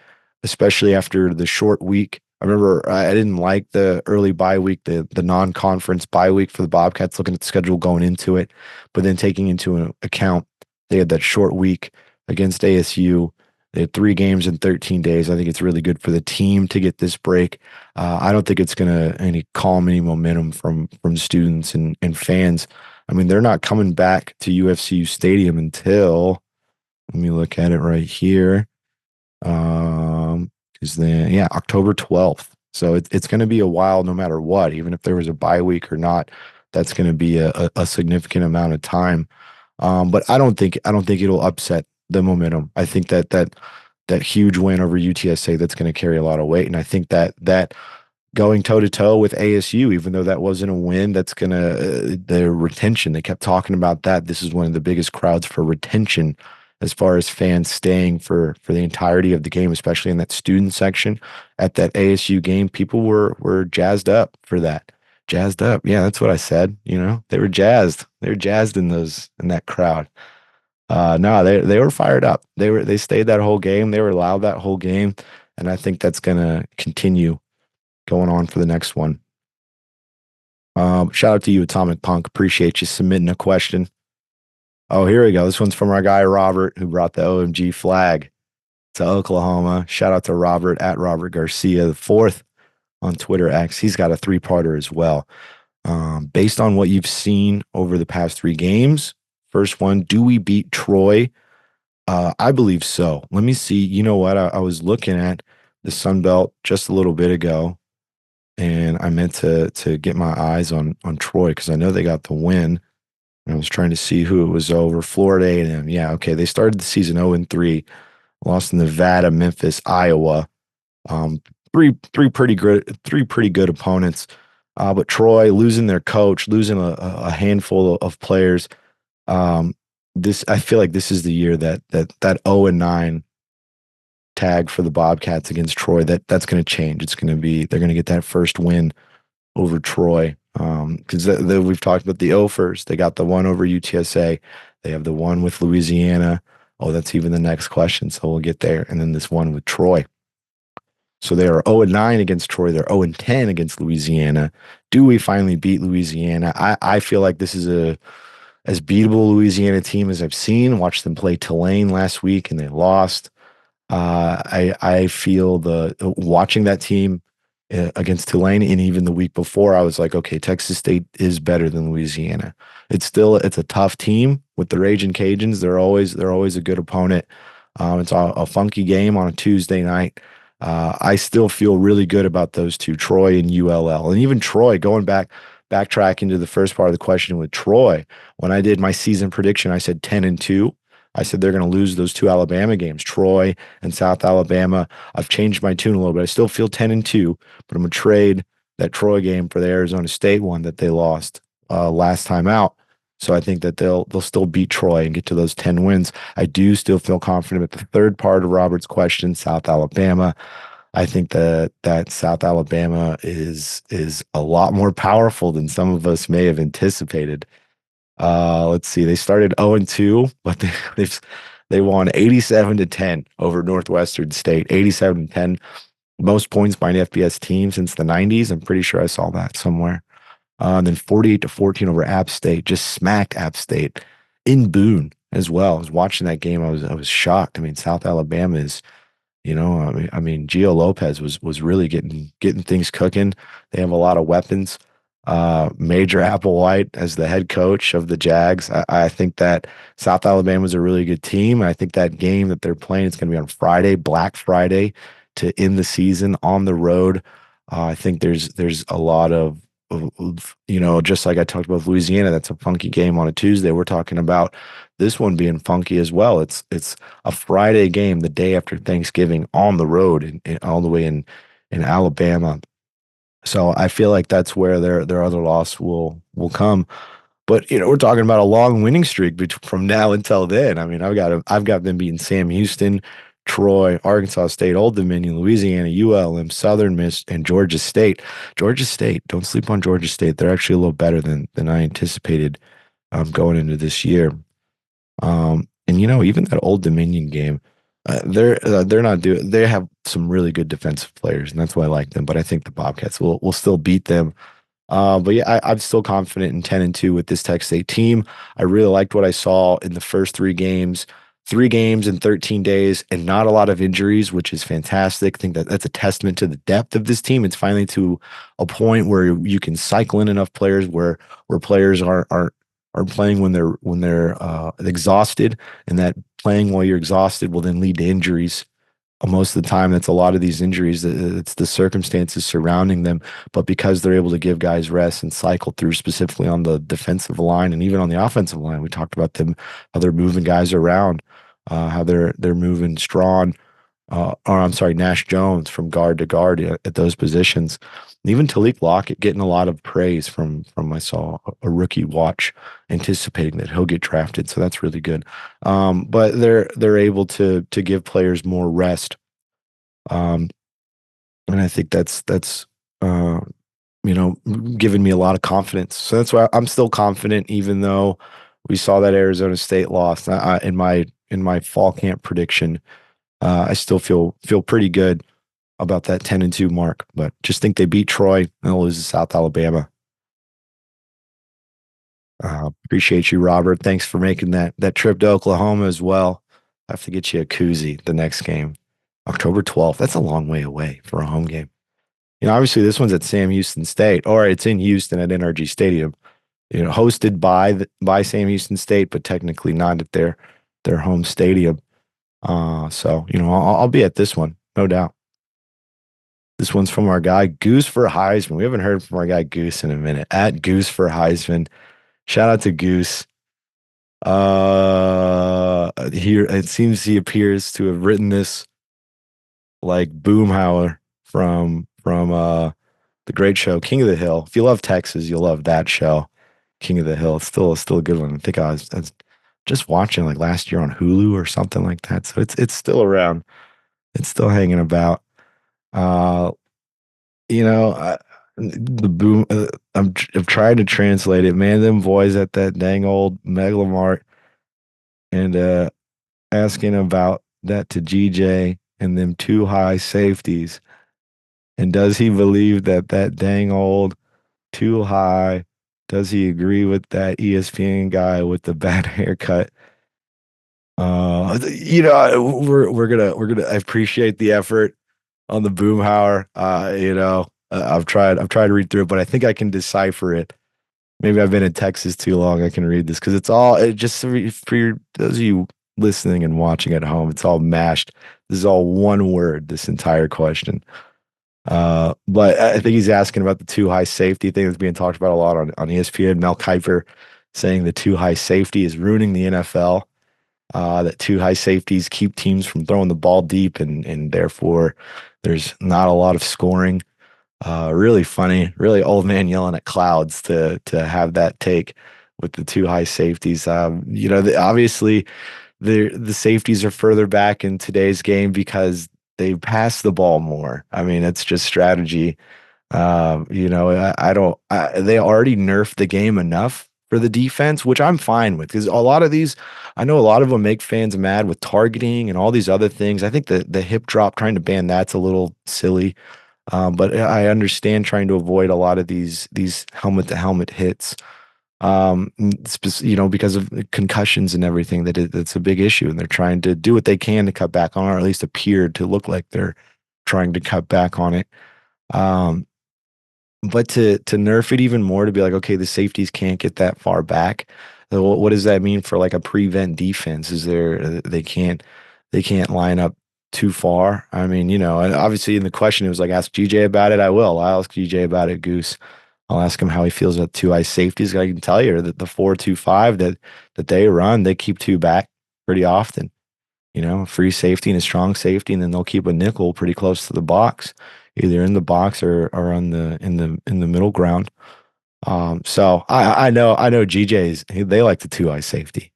especially after the short week. I remember I didn't like the early bye week, the non-conference bye week for the Bobcats, looking at the schedule going into it, but then taking into account they had that short week against ASU. They had 3 games in 13 days. I think it's really good for the team to get this break. I don't think it's going to calm any momentum from students and fans. They're not coming back to UFCU Stadium until, let me look at it right here. October 12th. So it's going to be a while no matter what, even if there was a bye week or not. That's going to be a significant amount of time. But I don't think it'll upset the momentum. I think that that huge win over UTSA that's going to carry a lot of weight. And I think that going toe to toe with ASU, even though that wasn't a win, that's going to the retention. They kept talking about that. This is one of the biggest crowds for retention as far as fans staying for the entirety of the game, especially in that student section at that ASU game. People were jazzed up for that. Jazzed up. Yeah, that's what I said. They were jazzed. They were jazzed in that crowd. No, they were fired up. They stayed that whole game. They were loud that whole game, and I think that's going to continue going on for the next one. Shout out to you, Atomic Punk. Appreciate you submitting a question. Oh, here we go. This one's from our guy Robert, who brought the OMG flag to Oklahoma. Shout out to Robert at Robert Garcia the fourth on Twitter X. He's got a 3-parter as well. Based on what you've seen over the past 3 games, first one, do we beat Troy? I believe so. Let me see. You know what? I was looking at the Sun Belt just a little bit ago, and I meant to get my eyes on Troy because I know they got the win. And I was trying to see who it was over. Florida A&M. Yeah, okay. They started the season 0-3, lost in Nevada, Memphis, Iowa. Three pretty good opponents. But Troy losing their coach, losing a handful of players. I feel like this is the year that 0-9 tag for the Bobcats against Troy, that's going to change. They're going to get that first win over Troy. Because we've talked about the 0 first. They got the one over UTSA. They have the one with Louisiana. Oh, that's even the next question. So we'll get there. And then this one with Troy. So they are 0-9 against Troy. They're 0-10 against Louisiana. Do we finally beat Louisiana? I feel like this is as beatable Louisiana team as I've seen. Watched them play Tulane last week and they lost. I feel watching that team against Tulane and even the week before, I was like, okay, Texas State is better than Louisiana. It's a tough team with the Ragin' Cajuns. They're always a good opponent. It's a funky game on a Tuesday night. I still feel really good about those two, Troy and ULL. And even Troy, backtracking to the first part of the question with Troy, when I did my season prediction, I said 10-2. I said they're going to lose those 2 Alabama games, Troy and South Alabama. I've changed my tune a little bit. I still feel 10-2, but I'm going to trade that Troy game for the Arizona State one that they lost last time out. So I think that they'll still beat Troy and get to those 10 wins. I do still feel confident with the third part of Robert's question, South Alabama. I think that South Alabama is a lot more powerful than some of us may have anticipated. Let's see. They started 0-2, but they won 87-10 over Northwestern State. 87-10, most points by an FBS team since the 90s. I'm pretty sure I saw that somewhere. And then 48-14 over App State, just smacked App State in Boone as well. I was watching that game. I was shocked. I mean, South Alabama is, Gio Lopez was really getting things cooking. They have a lot of weapons. Major Applewhite as the head coach of the Jags. I think that South Alabama is a really good team. I think that game that they're playing, it's going to be on Friday, Black Friday, to end the season on the road. I think there's a lot of just like I talked about with Louisiana, that's a funky game on a Tuesday. We're talking about this one being funky as well. It's a Friday game the day after Thanksgiving on the road and all the way in Alabama. So I feel like that's where their other loss will come. But we're talking about a long winning streak from now until then. I mean, I've got them beating Sam Houston, Troy, Arkansas State, Old Dominion, Louisiana, ULM, Southern Miss, and Georgia State. Georgia State, don't sleep on Georgia State. They're actually a little better than I anticipated going into this year. And even that Old Dominion game, they're not doing. They have some really good defensive players, and that's why I like them. But I think the Bobcats will still beat them. But yeah, I'm still confident in 10-2 with this Texas State team. I really liked what I saw in the first 3 games. 3 games in 13 days and not a lot of injuries, which is fantastic. I think that's a testament to the depth of this team. It's finally to a point where you can cycle in enough players where players are playing when they're exhausted, and that playing while you're exhausted will then lead to injuries. Most of the time, that's a lot of these injuries. It's the circumstances surrounding them, but because they're able to give guys rest and cycle through, specifically on the defensive line and even on the offensive line, we talked about them, how they're moving guys around, how they're moving Strawn or I'm sorry, Nash Jones from guard to guard at those positions. And even Talik Lockett getting a lot of praise from I saw a rookie watch anticipating that he'll get drafted, so that's really good. But they're able to give players more rest, and I think that's uh, given me a lot of confidence. So that's why I'm still confident, even though we saw that Arizona State loss. In my fall camp prediction, I still feel pretty good about that 10-2 mark, but just think they beat Troy and they'll lose to South Alabama. Appreciate you, Robert. Thanks for making that trip to Oklahoma as well. I have to get you a koozie the next game, October 12th. That's a long way away for a home game. Obviously this one's at Sam Houston State, or it's in Houston at NRG Stadium. Hosted by Sam Houston State, but technically not at their home stadium. So I'll be at this one, no doubt. This one's from our guy Goose for Heisman. We haven't heard from our guy Goose in a minute. At Goose for Heisman. Shout out to Goose. Here it seems he appears to have written this like Boomhauer from the great show King of the Hill. If you love Texas, you'll love that show, King of the Hill. It's still a good one. I think I was just watching like last year on Hulu or something like that. So it's still around. It's still hanging about. The boom. I'm trying to translate it. Man, them boys at that dang old Megalomart, and asking about that to GJ and them two high safeties. And does he believe that dang old too high? Does he agree with that ESPN guy with the bad haircut? We're gonna. I appreciate the effort on the Boomhauer. I've tried to read through it, but I think I can decipher it. Maybe I've been in Texas too long. I can read this because it just for those of you listening and watching at home, it's all mashed. This is all one word, this entire question. But I think he's asking about the too high safety thing that's being talked about a lot on ESPN. Mel Kiper saying the too high safety is ruining the NFL. That too high safeties keep teams from throwing the ball deep, and therefore there's not a lot of scoring. Really funny, really old man yelling at clouds to have that take with the too high safeties. Obviously the safeties are further back in today's game because they pass the ball more. I mean, it's just strategy. They already nerfed the game enough for the defense, which I'm fine with, because a lot of these, I know a lot of them make fans mad with targeting and all these other things. I think the hip drop, trying to ban that's a little silly. But I understand trying to avoid a lot of these helmet to helmet hits. Because of concussions and everything, that's a big issue, and they're trying to do what they can to cut back on it, or at least appear to look like they're trying to cut back on it. But to nerf it even more, to be like, okay, the safeties can't get that far back. What does that mean for like a prevent defense? They can't line up too far? I mean, and obviously in the question it was like, ask GJ about it. I'll ask GJ about it, Goose. I'll ask him how he feels about two high safeties. I can tell you that the 4-2-5 that they run, they keep two back pretty often. Free safety and a strong safety, and then they'll keep a nickel pretty close to the box, either in the box or in the middle ground. So I know GJ's, they like the two high safety.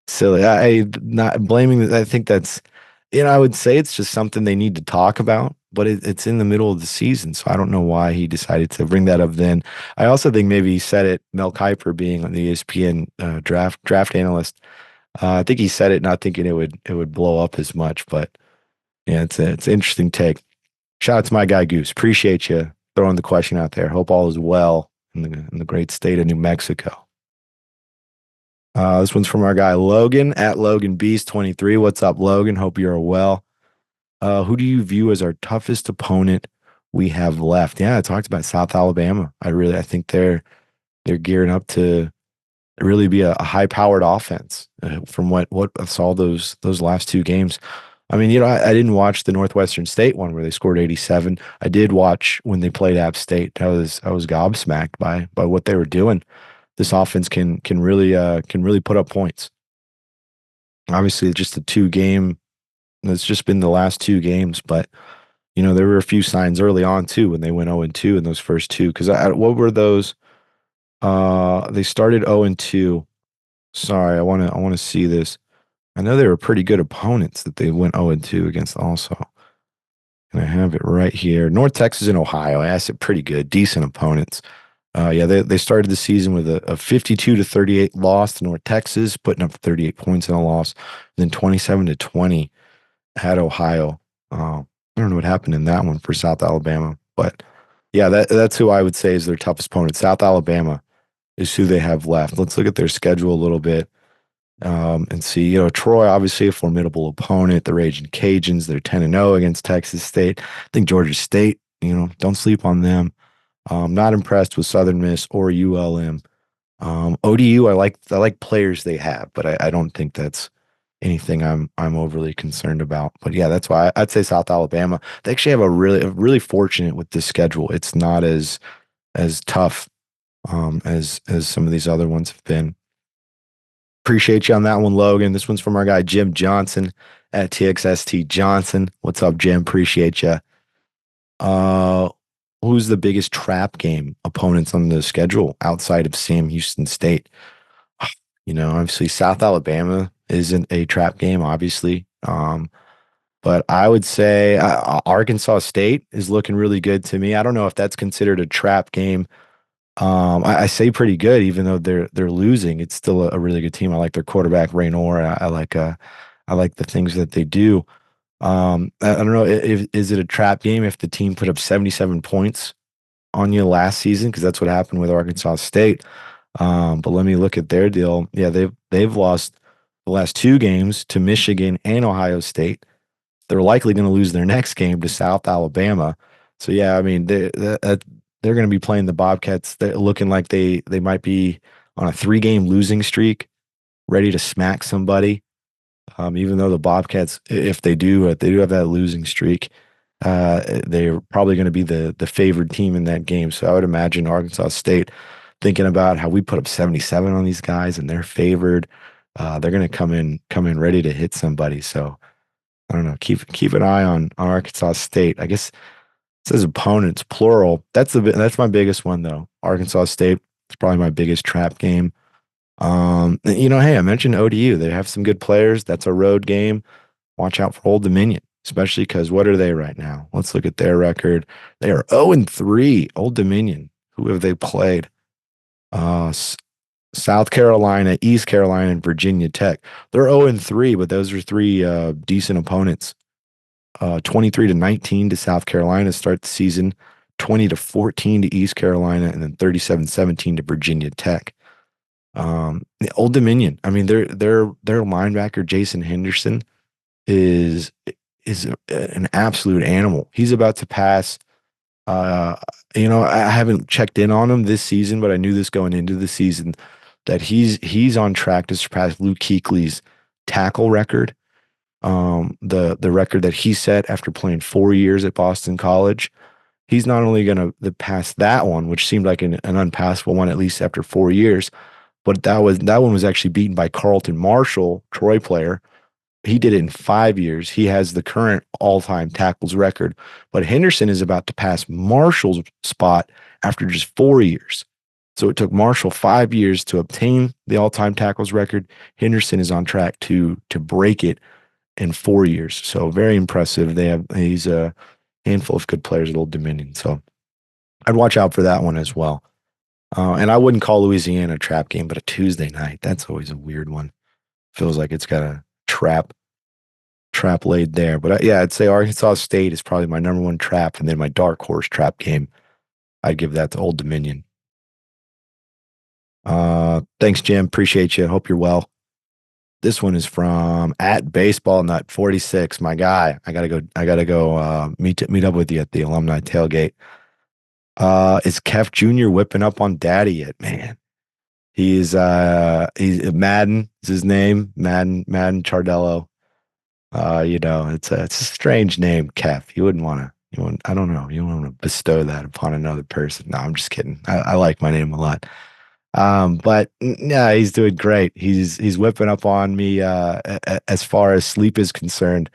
Silly. I not blaming. I think that's, I would say it's just something they need to talk about, but it's in the middle of the season, so I don't know why he decided to bring that up then. I also think maybe he said it, Mel Kiper being on the ESPN draft analyst. I think he said it not thinking it would blow up as much, but yeah, it's an interesting take. Shout out to my guy Goose. Appreciate you throwing the question out there. Hope all is well in the great state of New Mexico. This one's from our guy Logan at Logan Beast 23. What's up, Logan? Hope you're well. Who do you view as our toughest opponent we have left? Yeah, I talked about South Alabama. I think they're gearing up to really be a high-powered offense from what I saw those last two games. I mean, I didn't watch the Northwestern State one where they scored 87. I did watch when they played App State. I was gobsmacked by what they were doing. This offense can really put up points. Obviously, just a two-game It's just been the last two games, but there were a few signs early on too when they went 0-2 in those first two. Because what were those? They started 0-2. Sorry, I want to see this. I know they were pretty good opponents that they went 0-2 against also. And I have it right here. North Texas and Ohio. I asked it pretty good, decent opponents. Yeah, they started the season with a 52-38 loss to North Texas, putting up 38 points in a loss. Then 27-20 at Ohio. I don't know what happened in that one for South Alabama, but yeah, that's who I would say is their toughest opponent. South Alabama is who they have left. Let's look at their schedule a little bit and see. Troy, obviously a formidable opponent. The Raging Cajuns, they're 10-0 against Texas State. I think Georgia State, don't sleep on them. Not impressed with Southern Miss or ULM. ODU, I like players they have, but I don't think that's anything I'm overly concerned about. But yeah, that's why I'd say South Alabama. They actually have a really fortunate with this schedule. It's not as tough as some of these other ones have been. Appreciate you on that one, Logan. This one's from our guy Jim Johnson at TXST Johnson. What's up, Jim? Appreciate you. Who's the biggest trap game opponents on the schedule outside of Sam Houston State? Obviously South Alabama isn't a trap game, obviously. But I would say Arkansas State is looking really good to me. I don't know if that's considered a trap game. I say pretty good, even though they're losing. It's still a really good team. I like their quarterback Raynor. I like the things that they do. I don't know if is it a trap game if the team put up 77 points on you last season, because that's what happened with Arkansas State. But let me look at their deal. Yeah, they've lost the last two games to Michigan and Ohio State. They're likely going to lose their next game to South Alabama. So yeah, I mean they're going to be playing the Bobcats. They're looking like they might be on a 3-game losing streak, ready to smack somebody. Even though the Bobcats, if they do have that losing streak, they're probably going to be the favored team in that game. So I would imagine Arkansas State, thinking about how we put up 77 on these guys and they're favored, they're going to come in ready to hit somebody. So I don't know. Keep an eye on Arkansas State. I guess it says opponents plural. That's my biggest one though. Arkansas State. It's probably my biggest trap game. Hey, I mentioned ODU. They have some good players. That's a road game. Watch out for Old Dominion, especially because what are they right now? Let's look at their record. They are 0-3. Old Dominion. Who have they played? South Carolina, East Carolina, and Virginia Tech. They're 0-3, but those are three decent opponents. 23-19 to South Carolina to start the season, 20-14 to East Carolina, and then 37-17 to Virginia Tech. Old Dominion. I mean, their linebacker Jason Henderson is an absolute animal. He's about to pass. I haven't checked in on him this season, but I knew this going into the season that he's on track to surpass Luke Kuechly's tackle record. The record that he set after playing 4 years at Boston College. He's not only going to pass that one, which seemed like an unpassable one, at least after 4 years, but that one was actually beaten by Carlton Marshall, Troy player. He did it in 5 years. He has the current all-time tackles record, but Henderson is about to pass Marshall's spot after just 4 years. So it took Marshall 5 years to obtain the all-time tackles record. Henderson is on track to break it in 4 years. So very impressive. He's a handful of good players at Old Dominion. So I'd watch out for that one as well. And I wouldn't call Louisiana a trap game, but a Tuesday night, that's always a weird one. Feels like it's got a trap laid there. But yeah, I'd say Arkansas State is probably my number one trap. And then my dark horse trap game, I'd give that to Old Dominion. Thanks, Jim. Appreciate you. Hope you're well. This one is from @BaseballNut46. My guy, I gotta go meet up with you at the alumni tailgate. Is Kef Jr. whipping up on Daddy yet, man? He's Madden is his name. Madden Chardello. It's a strange name, Kef. I don't know. You wouldn't want to bestow that upon another person. No, I'm just kidding. I like my name a lot. But yeah, he's doing great. He's whipping up on me as far as sleep is concerned.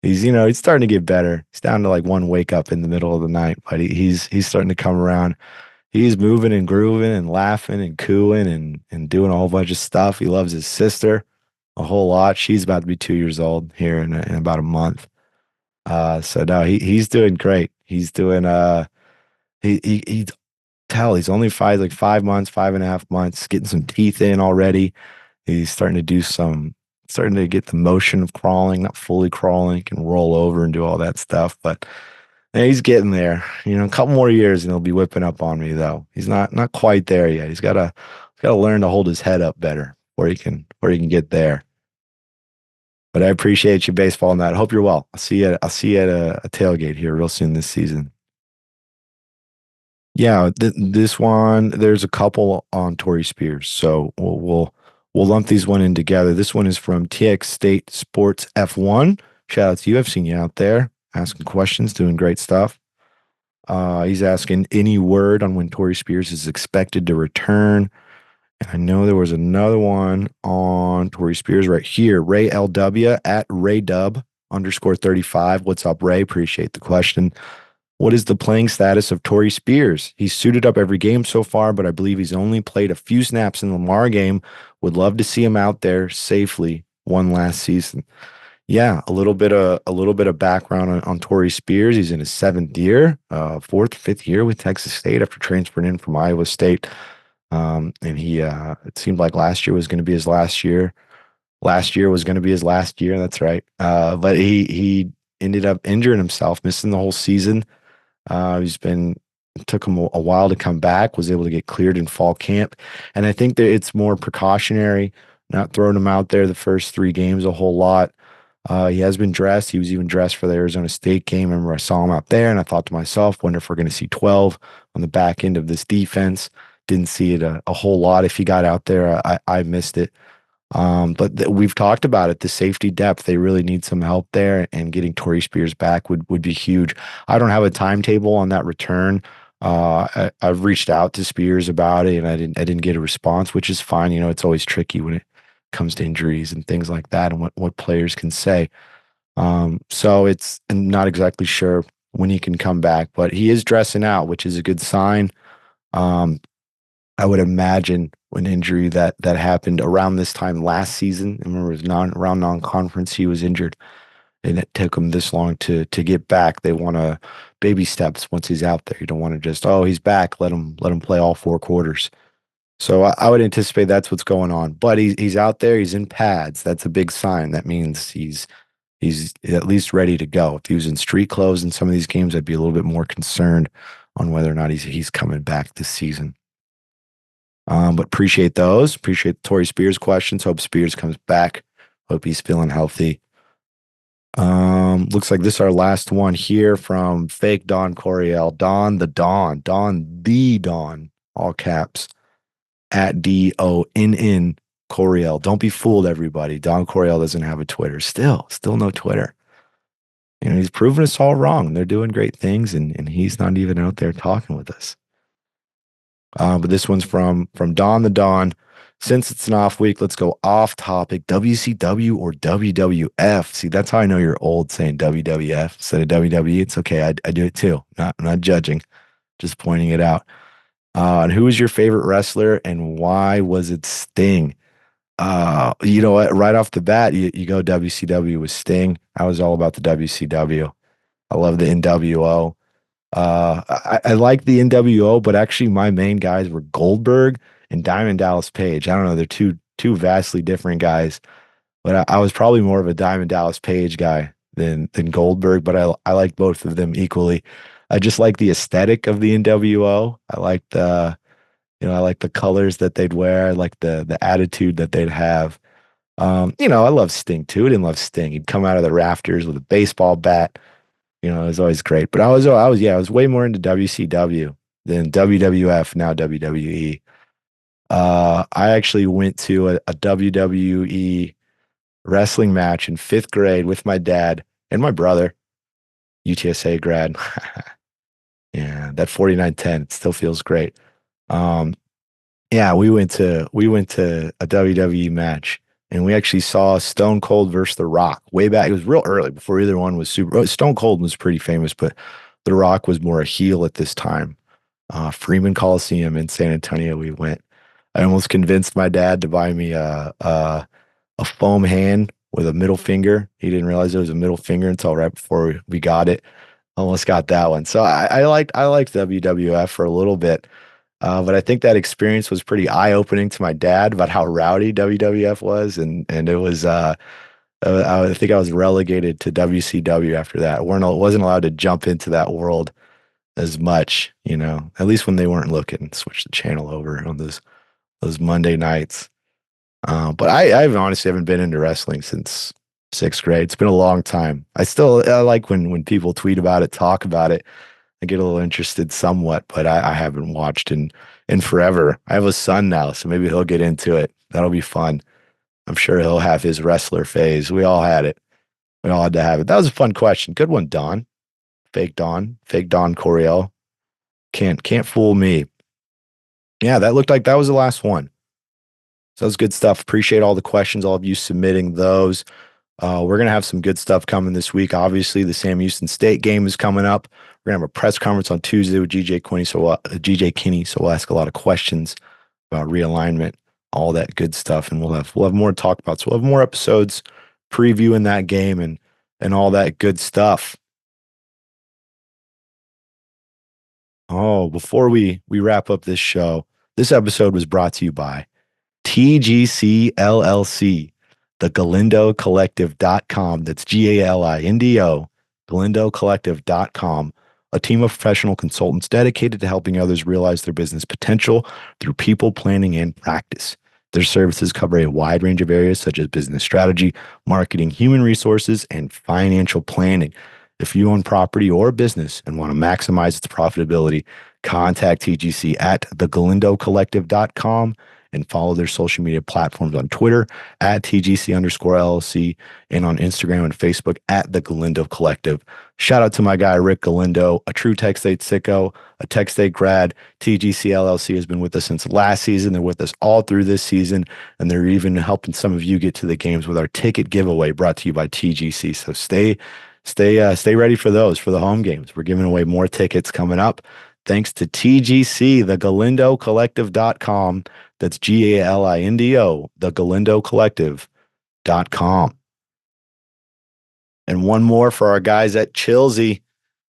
He's starting to get better. He's down to like one wake up in the middle of the night, but he's starting to come around. He's moving and grooving and laughing and cooing and doing a whole bunch of stuff. He loves his sister a whole lot. She's about to be 2 years old here in about a month. So no, he's doing great. He's doing he he's only 5 months, 5.5 months, getting some teeth in already. He's starting to get the motion of crawling, not fully crawling. He can roll over and do all that stuff, but yeah, he's getting there. A couple more years and he'll be whipping up on me though. He's not quite there yet. He's gotta learn to hold his head up better where he can get there. But I appreciate you, baseball, on that. Hope you're well. I'll see you at a tailgate here real soon this season. Yeah, this one, there's a couple on Tory Spears, so we'll lump these one in together. This one is from TX State Sports F1. Shout out to you. I've seen you out there asking questions, doing great stuff. He's asking any word on when Tory Spears is expected to return. And I know there was another one on Tory Spears right here. Ray LW at RayDub_35. What's up, Ray? Appreciate the question. What is the playing status of Tory Spears? He's suited up every game so far, but I believe he's only played a few snaps in the Lamar game. Would love to see him out there safely one last season. Yeah, a little bit of background on Tory Spears. He's in his seventh year, fourth, fifth year with Texas State after transferring in from Iowa State. And it seemed like last year was going to be his last year. Last year was going to be his last year. That's right. But he ended up injuring himself, missing the whole season. It took him a while to come back, was able to get cleared in fall camp. And I think that it's more precautionary, not throwing him out there the first 3 games a whole lot. He has been dressed. He was even dressed for the Arizona State game. I remember I saw him out there and I thought to myself, wonder if we're going to see 12 on the back end of this defense. Didn't see it a whole lot. If he got out there, I missed it. But we've talked about it, the safety depth. They really need some help there, and getting Tory Spears back would be huge. I don't have a timetable on that return. I've reached out to Spears about it, and I didn't get a response, which is fine. It's always tricky when it comes to injuries and things like that, and what players can say. So I'm not exactly sure when he can come back, but he is dressing out, which is a good sign. I would imagine an injury that happened around this time last season. I remember it was around non-conference he was injured, and it took him this long to get back. They want to baby steps once he's out there. You don't want to just, oh, he's back, let him play all 4 quarters. So I would anticipate that's what's going on. But he's out there, he's in pads. That's a big sign. That means he's at least ready to go. If he was in street clothes in some of these games, I'd be a little bit more concerned on whether or not he's coming back this season. But appreciate those. Appreciate the Tory Spears questions. Hope Spears comes back. Hope he's feeling healthy. Looks like this is our last one here from fake Don Coryell. Don, all caps, at DONN Coryell. Don't be fooled, everybody. Don Coryell doesn't have a Twitter. Still no Twitter. He's proven us all wrong. They're doing great things, and he's not even out there talking with us. But this one's from Don the Don. Since it's an off week, let's go off topic. WCW or WWF? See, that's how I know you're old, saying WWF instead of WWE. It's okay. I do it too. I'm not judging, just pointing it out. And who was your favorite wrestler and why was it Sting? You know what? Right off the bat, you go WCW with Sting. I was all about the WCW. I love the NWO. I like the NWO, but actually my main guys were Goldberg and Diamond Dallas Page. I don't know, they're two vastly different guys, but I was probably more of a Diamond Dallas Page guy than Goldberg, but I like both of them equally. I just like the aesthetic of the NWO. I like the colors that they'd wear. I like the attitude that they'd have. I love Sting too. I didn't love Sting. He'd come out of the rafters with a baseball bat. It was always great. But I was way more into WCW than WWF, now WWE. I actually went to a WWE wrestling match in 5th grade with my dad and my brother, UTSA grad. Yeah, that 4910, it still feels great. Yeah, we went to a WWE match and we actually saw Stone Cold versus The Rock way back. It was real early before either one was super. Stone Cold was pretty famous, but The Rock was more a heel at this time. Freeman Coliseum in San Antonio, we went. I almost convinced my dad to buy me a foam hand with a middle finger. He didn't realize it was a middle finger until right before we got it. Almost got that one. So I liked WWF for a little bit. But I think that experience was pretty eye-opening to my dad about how rowdy WWF was, and it was I think I was relegated to WCW after that. Wasn't allowed to jump into that world as much, at least when they weren't looking. Switch the channel over on those Monday nights. But I've honestly haven't been into wrestling since sixth grade. It's been a long time. I like when people tweet about it, talk about it. I get a little interested somewhat, but I haven't watched in forever. I have a son now, so maybe he'll get into it. That'll be fun. I'm sure he'll have his wrestler phase. We all had it. We all had to have it. That was a fun question. Good one, Don. Fake Don Coryell. Can't fool me. Yeah, that looked like that was the last one. So that was good stuff. Appreciate all the questions, all of you submitting those. We're going to have some good stuff coming this week. Obviously, the Sam Houston State game is coming up. We're going to have a press conference on Tuesday with GJ Kinney. So we'll ask a lot of questions about realignment, all that good stuff. And we'll have more to talk about. So we'll have more episodes previewing that game and all that good stuff. Oh, before we wrap up this show, this episode was brought to you by TGC LLC, the GalindoCollective.com. That's GALINDO, GalindoCollective.com, a team of professional consultants dedicated to helping others realize their business potential through people planning and practice. Their services cover a wide range of areas such as business strategy, marketing, human resources, and financial planning. If you own property or a business and want to maximize its profitability, contact TGC at thegalindocollective.com and follow their social media platforms on Twitter at TGC_LLC and on Instagram and Facebook at the Galindo Collective. Shout out to my guy, Rick Galindo, a true Tech State sicko, a Tech State grad. TGC LLC has been with us since last season. They're with us all through this season, and they're even helping some of you get to the games with our ticket giveaway brought to you by TGC. So stay ready for those, for the home games. We're giving away more tickets coming up. Thanks to TGC, the GalindoCollective.com. That's GALINDO, the GalindoCollective.com. And one more for our guys at Chilsey.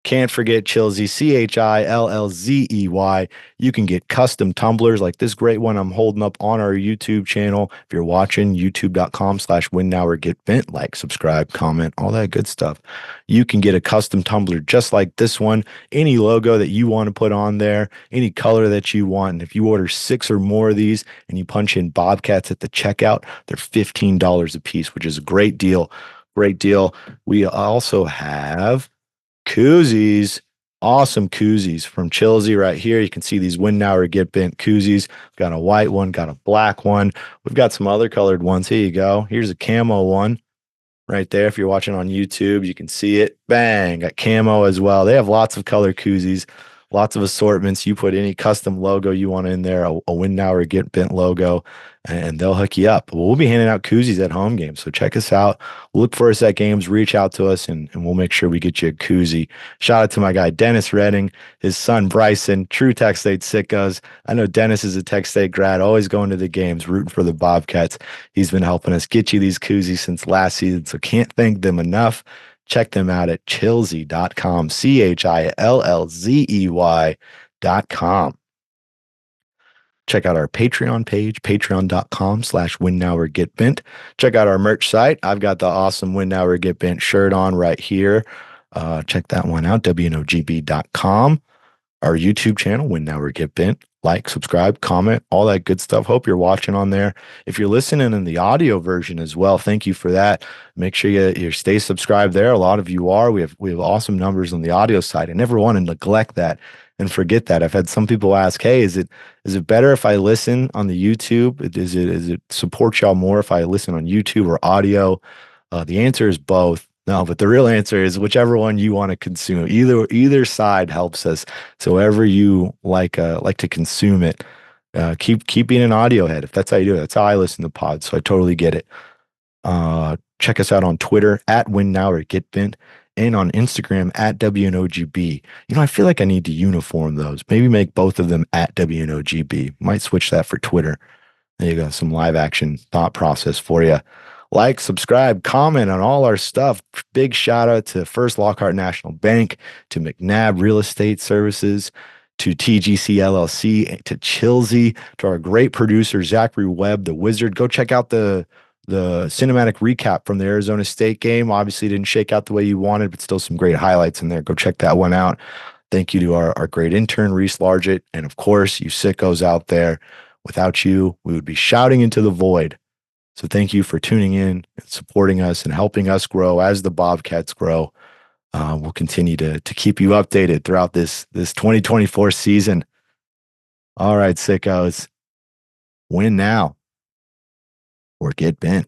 Can't forget Chilsey, CHILLZEY. You can get custom tumblers like this great one I'm holding up on our YouTube channel. If you're watching, youtube.com/winnoworgetbent, like, subscribe, comment, all that good stuff. You can get a custom tumbler just like this one, any logo that you want to put on there, any color that you want. And if you order 6 or more of these and you punch in Bobcats at the checkout, they're $15 a piece, which is a great deal. Great deal. We also have koozies, awesome koozies from Chilsey right here. You can see these Win Now or Get Bent koozies. We've got a white one, got a black one. We've got some other colored ones. Here you go. Here's a camo one right there. If you're watching on YouTube, you can see it. Bang, got camo as well. They have lots of color koozies, lots of assortments. You put any custom logo you want in there, a Win Now or Get Bent logo, and they'll hook you up. We'll be handing out koozies at home games, so check us out. Look for us at games, reach out to us, and we'll make sure we get you a koozie. Shout out to my guy, Dennis Redding, his son, Bryson, true Tech State sickos. I know Dennis is a Tech State grad, always going to the games, rooting for the Bobcats. He's been helping us get you these koozies since last season, so can't thank them enough. Check them out at chilsey.com, CHILLZEY.com. Check out our Patreon page, patreon.com/winnoworgetbent. Check out our merch site. I've got the awesome Win Now or Get Bent shirt on right here. Check that one out, WNOGB.com. Our YouTube channel, Win Now or Get Bent. Like, subscribe, comment, all that good stuff. Hope you're watching on there. If you're listening in the audio version as well, thank you for that. Make sure you stay subscribed there. A lot of you are. We have awesome numbers on the audio side. I never want to neglect that and forget that. I've had some people ask, hey, is it better if I listen on the YouTube? Is it support y'all more if I listen on YouTube or audio? The answer is both. No, but the real answer is whichever one you want to consume. Either side helps us. So however you like to consume it, keep being an audio head. If that's how you do it, that's how I listen to pods. So I totally get it. Check us out on Twitter at Win Now or Get Bent, and on Instagram at WNOGB. I feel like I need to uniform those. Maybe make both of them at WNOGB. Might switch that for Twitter. There you go. Some live action thought process for you. Like, subscribe, comment on all our stuff. Big shout out to First Lockhart National Bank, to McNabb Real Estate Services, to TGC LLC, to Chilsey, to our great producer, Zachary Webb, the Wizard. Go check out the cinematic recap from the Arizona State game. Obviously didn't shake out the way you wanted, but still some great highlights in there. Go check that one out. Thank you to our great intern, Reese Largett. And of course, you sickos out there. Without you, we would be shouting into the void. So thank you for tuning in and supporting us and helping us grow as the Bobcats grow. We'll continue to keep you updated throughout this 2024 season. All right, sickos. Win now or get bent.